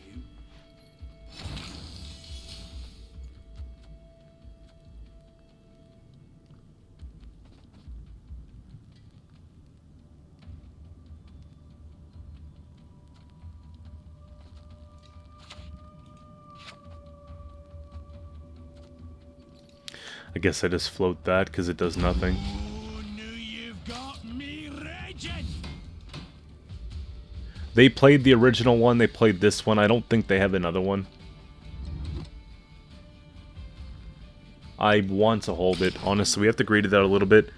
I guess I just float that because it does nothing. Oh They played the original one, they played this one. I don't think they have another one. I want to hold it. Honestly, we have to agree to that a little bit.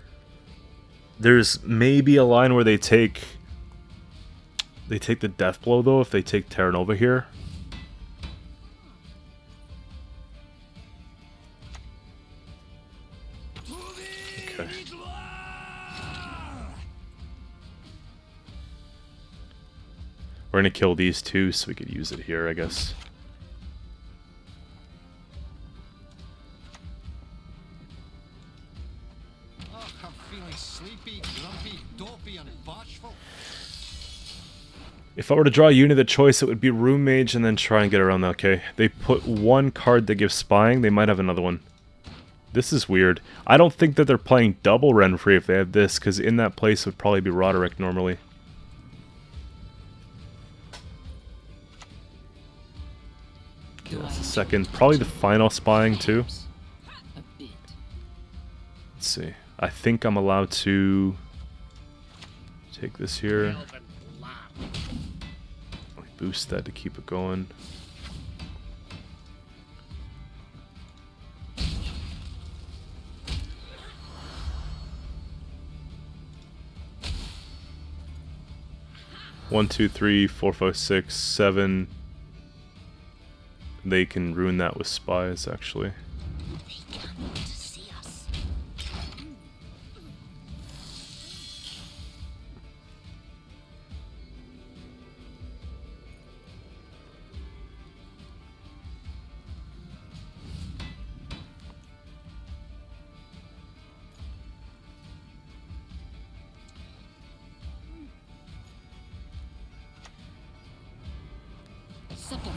There's maybe a line where they take the death blow though if they take Terra Nova here. Okay. We're gonna kill these two so we could use it here, I guess. Oh, I'm feeling sleepy, grumpy, dopey, and bashful. If I were to draw a unit of choice, it would be Rune Mage and then try and get around that. Okay, they put one card that gives spying. They might have another one. This is weird. I don't think that they're playing double Renfri if they have this, because in that place would probably be Roderick normally. Okay, that's the second. Probably the final spying too. A bit. Let's see. I think I'm allowed to take this here. Boost that to keep it going. One, two, three, 4, 5, 6, 7. They can ruin that with spies, actually. They cannot see us.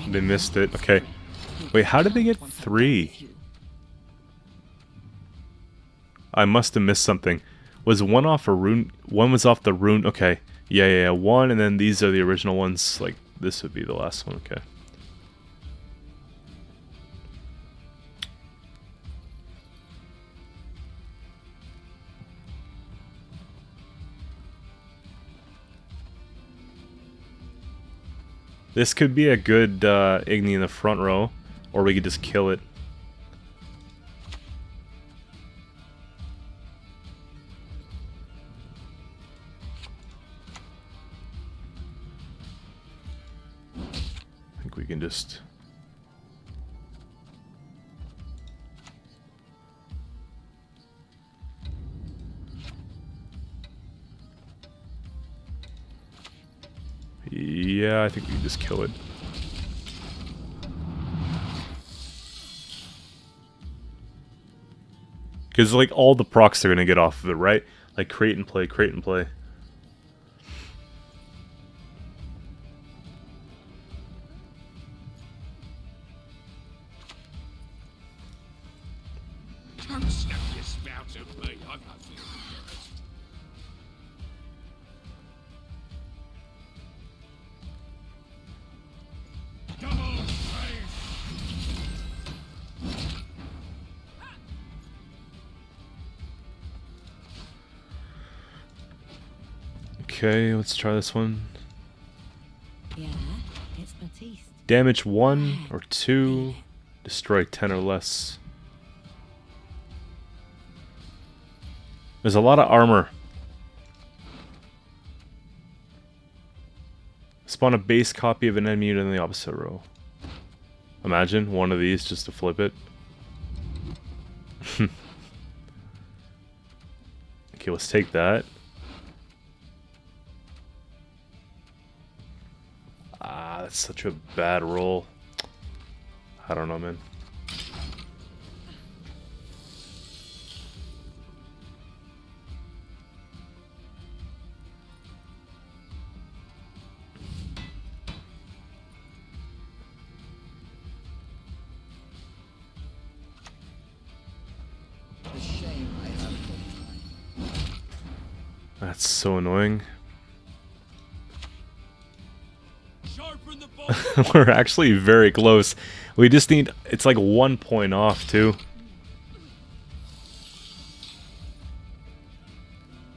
They missed it. Okay. Wait, how did they get 3? I must have missed something. Was one off a rune? One was off the rune. Okay. Yeah. One, and then these are the original ones. Like, this would be the last one. Okay. This could be a good Igni in the front row, or we could just kill it. I think we can just... Yeah, I think we can just kill it. Because, like, all the procs are going to get off of it, right? Like, create and play, create and play. Don't snap your spout at me. I'm not feeling embarrassed. Double save. Okay, let's try this one. Yeah, it's Baptiste. Damage 1 or 2. Destroy 10 or less. There's a lot of armor. Spawn a base copy of an enemy unit in the opposite row. Imagine one of these just to flip it. Okay, let's take that. Ah, that's such a bad roll. I don't know, man. That's so annoying. Sharpen the bow. We're actually very close. We just need... It's like 1 point off, too.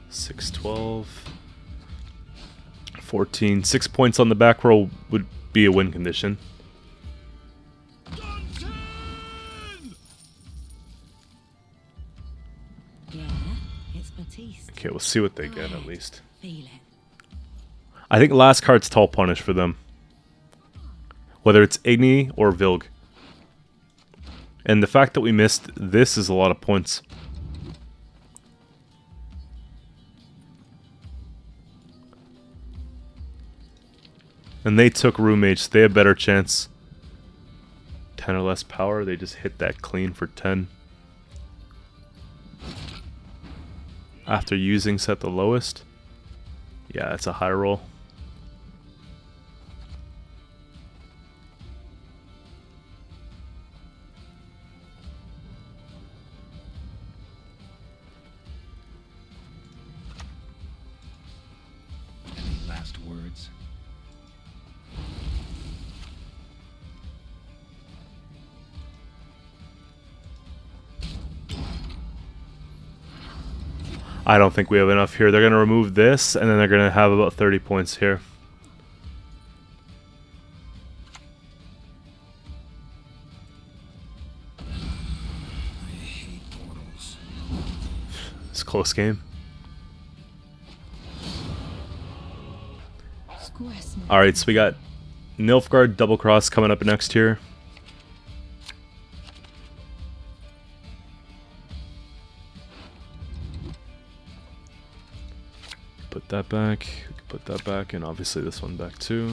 612. 14. 6 points on the back row would be a win condition. Yeah, it's Batiste. Okay, we'll see what they get at least. Feel it. I think last card's Tall Punish for them. Whether it's Igni or Vilg. And the fact that we missed this is a lot of points. And they took Roommate, so they have a better chance. 10 or less power, they just hit that clean for 10. After using set the lowest. Yeah, it's a high roll. Any last words? I don't think we have enough here. They're going to remove this, and then they're going to have about 30 points here. I hate portals. It's a close game. Alright, so we got Nilfgaard double cross coming up next here. Put that back. We can put that back, and obviously this one back too.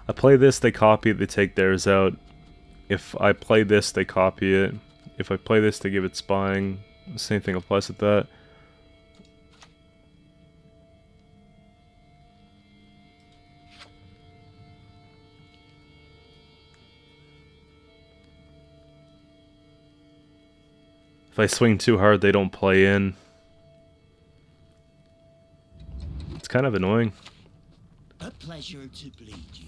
I play this, they copy it, they take theirs out. If I play this, they copy it. If I play this, they give it spying. The same thing applies with that. If I swing too hard, they don't play in. It's kind of annoying. A pleasure to bleed you.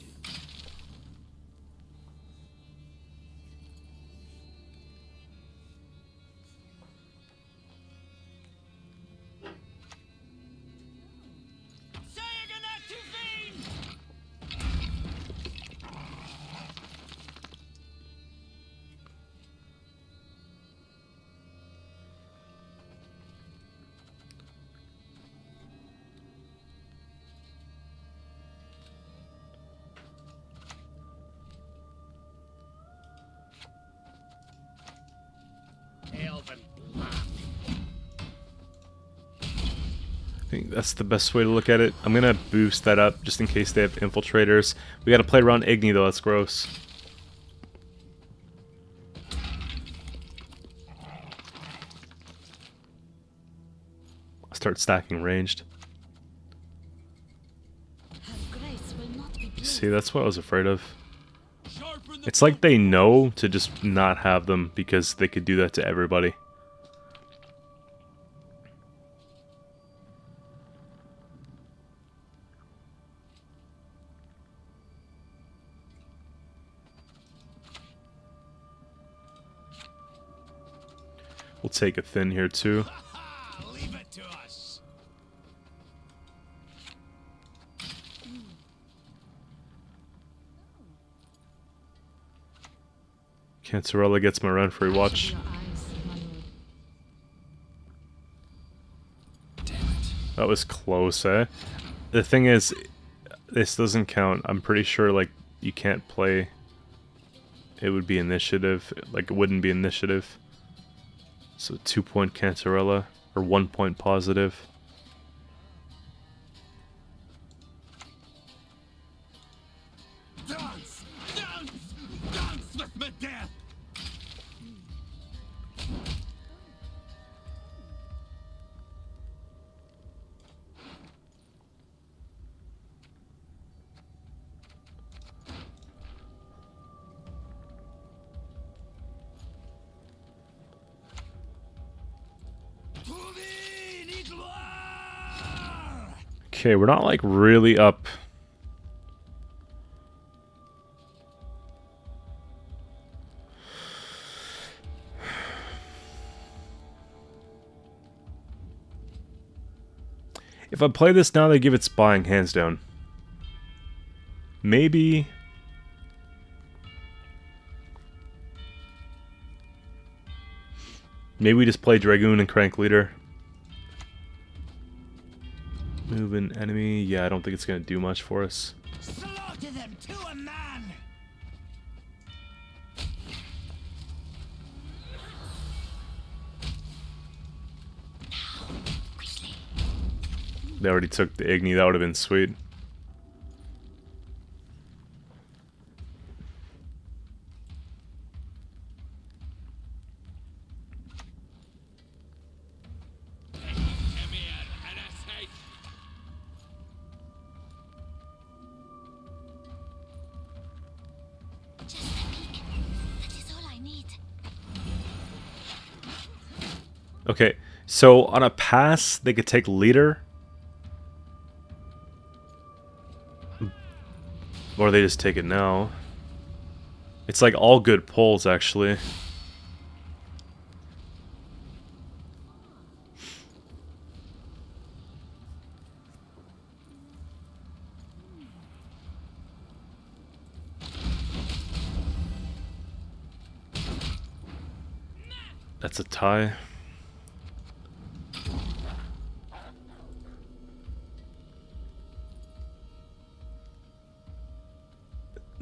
I think that's the best way to look at it. I'm gonna boost that up just in case they have infiltrators. We gotta play around Igni though, that's gross. I'll start stacking ranged. You see, that's what I was afraid of. It's like they know to just not have them because they could do that to everybody. We'll take a thin here too. Leave it to us. Qcento gets my Renfri, watch. Damn it. That was close, eh? The thing is, this doesn't count. I'm pretty sure, like, you can't play. It would be initiative. Like, it wouldn't be initiative. So 2-point Qcento, or 1 point positive. Dance! Dance! Dance with me death! To thee, Nilfgaard! Okay, we're not like really up. If I play this now, they give it spying, hands down. Maybe. Maybe we just play Dragoon and Crank Leader. Move an enemy. Yeah, I don't think it's going to do much for us. Slaughter them to a man! They already took the Igni. That would have been sweet. Just a peek. That is all I need. Okay, so on a pass, they could take Leader. Or they just take it now. It's like all good pulls, actually. That's a tie.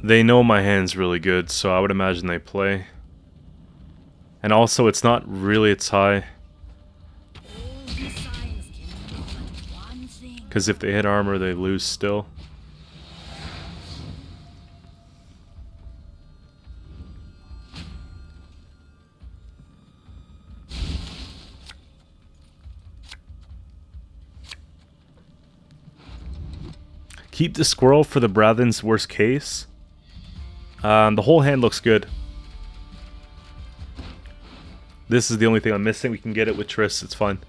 They know my hand's really good, so I would imagine they play. And also, it's not really a tie. Because if they hit armor, they lose still. Keep the squirrel for the Brathan's worst case. The whole hand looks good. This is the only thing I'm missing. We can get it with Triss. It's fine.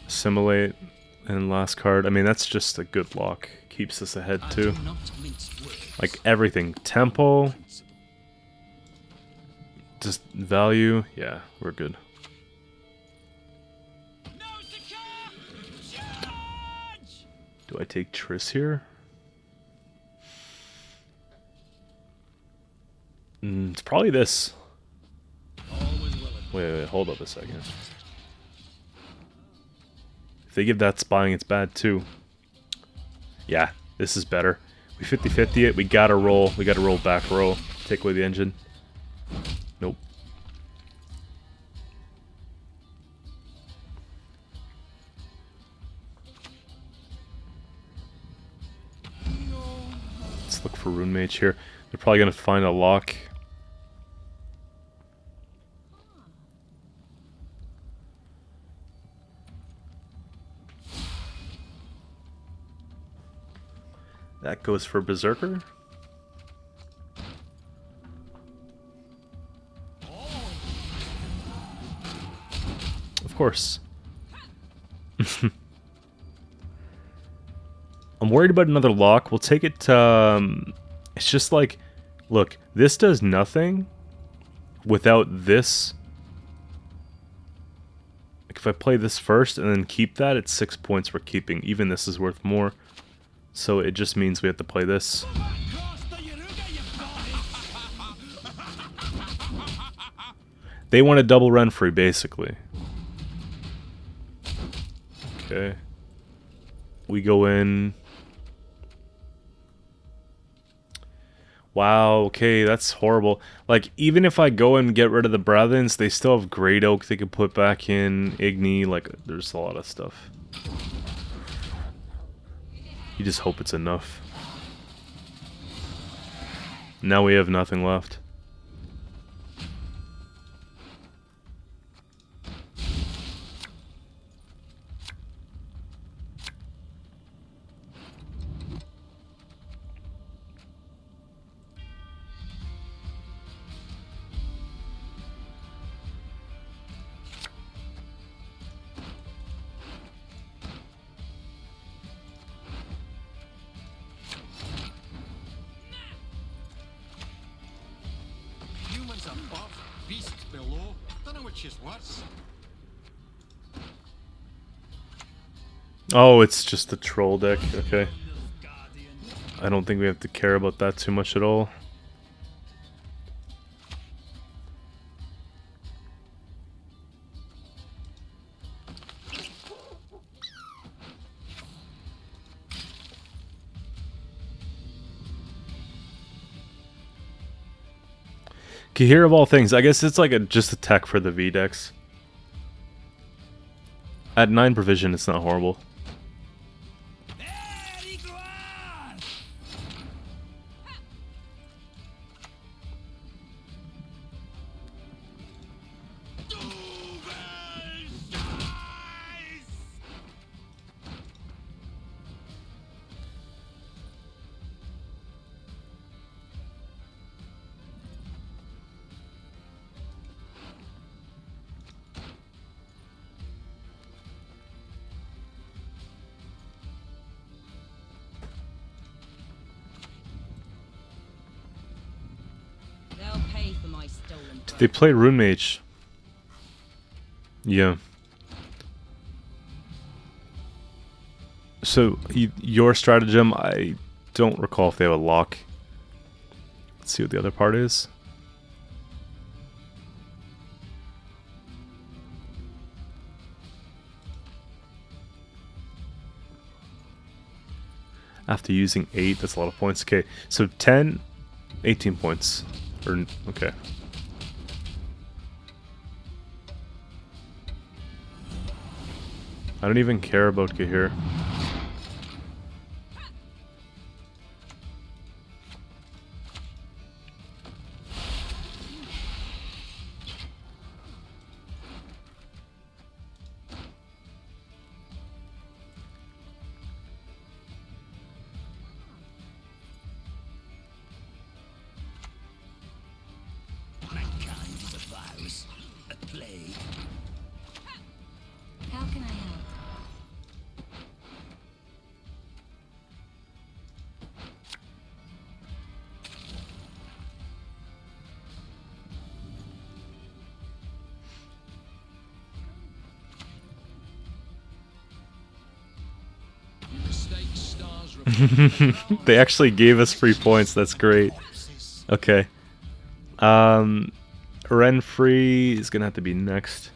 Assimilate and last card. I mean, that's just a good lock. Keeps us ahead too. Like everything. Tempo. Just value. Yeah, we're good. Do I take Triss here? It's probably this. Wait, hold up a second. If they give that spying, it's bad too. Yeah, this is better. We 50-50 it. We gotta roll. We gotta roll back row. Take away the engine. Nope. Let's look for Rune Mage here. They're probably gonna find a lock. That goes for Berserker. Of course. I'm worried about another lock. We'll take it. It's just like, look, this does nothing without this. Like if I play this first and then keep that, it's 6 points we're keeping. Even this is worth more. So it just means we have to play this. They want to double Renfri, basically. Okay. We go in. Wow, okay, that's horrible. Like, even if I go and get rid of the Brathans, they still have Great Oak they can put back in, Igni, like, there's a lot of stuff. You just hope it's enough. Now we have nothing left. which is worse. Oh, it's just the troll deck. Okay. I don't think we have to care about that too much at all. Kahir of all things, I guess it's like just a tech for the V decks. At 9 provision, it's not horrible. Did they play Rune Mage? Yeah. So, your stratagem, I don't recall if they have a lock. Let's see what the other part is. After using 8, that's a lot of points. Okay, so 10, 18 points. Or, okay. I don't even care about Kahir. Mankind is a virus, a plague. How can I help? They actually gave us free points. That's great. Okay. Renfri is gonna have to be next.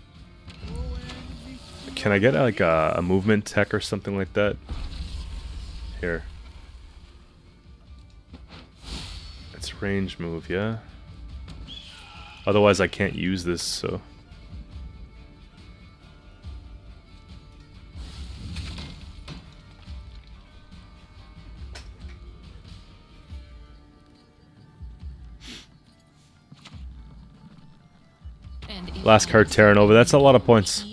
Can I get like a movement tech or something like that? Here. It's range move, yeah? Otherwise I can't use this, so... Last card, Terra Nova. That's a lot of points.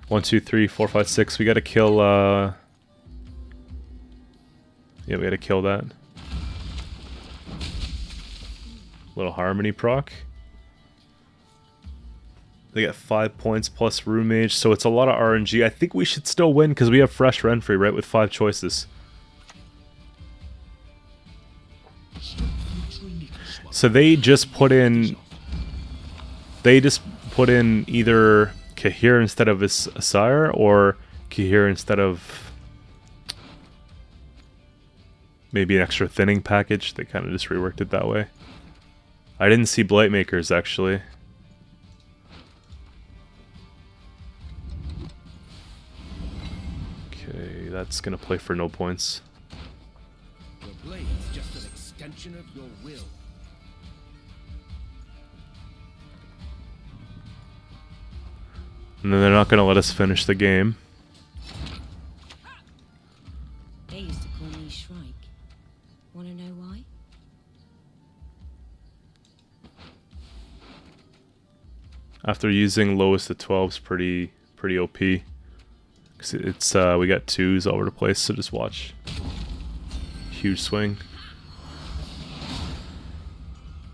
1, 2, 3, 4, 5, 6. We gotta kill, yeah, we gotta kill that. Little Harmony proc. They get 5 points plus Rune Mage, so it's a lot of RNG. I think we should still win because we have fresh Renfri, right, with 5 choices. So they just put in... They just put in either Kahir instead of Asire or Kahir instead of maybe an extra thinning package. They kind of just reworked it that way. I didn't see Blightmakers actually. Okay, that's gonna play for no points. Your blade's just an extension of your will. And then they're not going to let us finish the game. They used to call me Shrike. Want to know why? After using lowest to 12's pretty OP. Cause it's we got 2s all over the place, so just watch. Huge swing.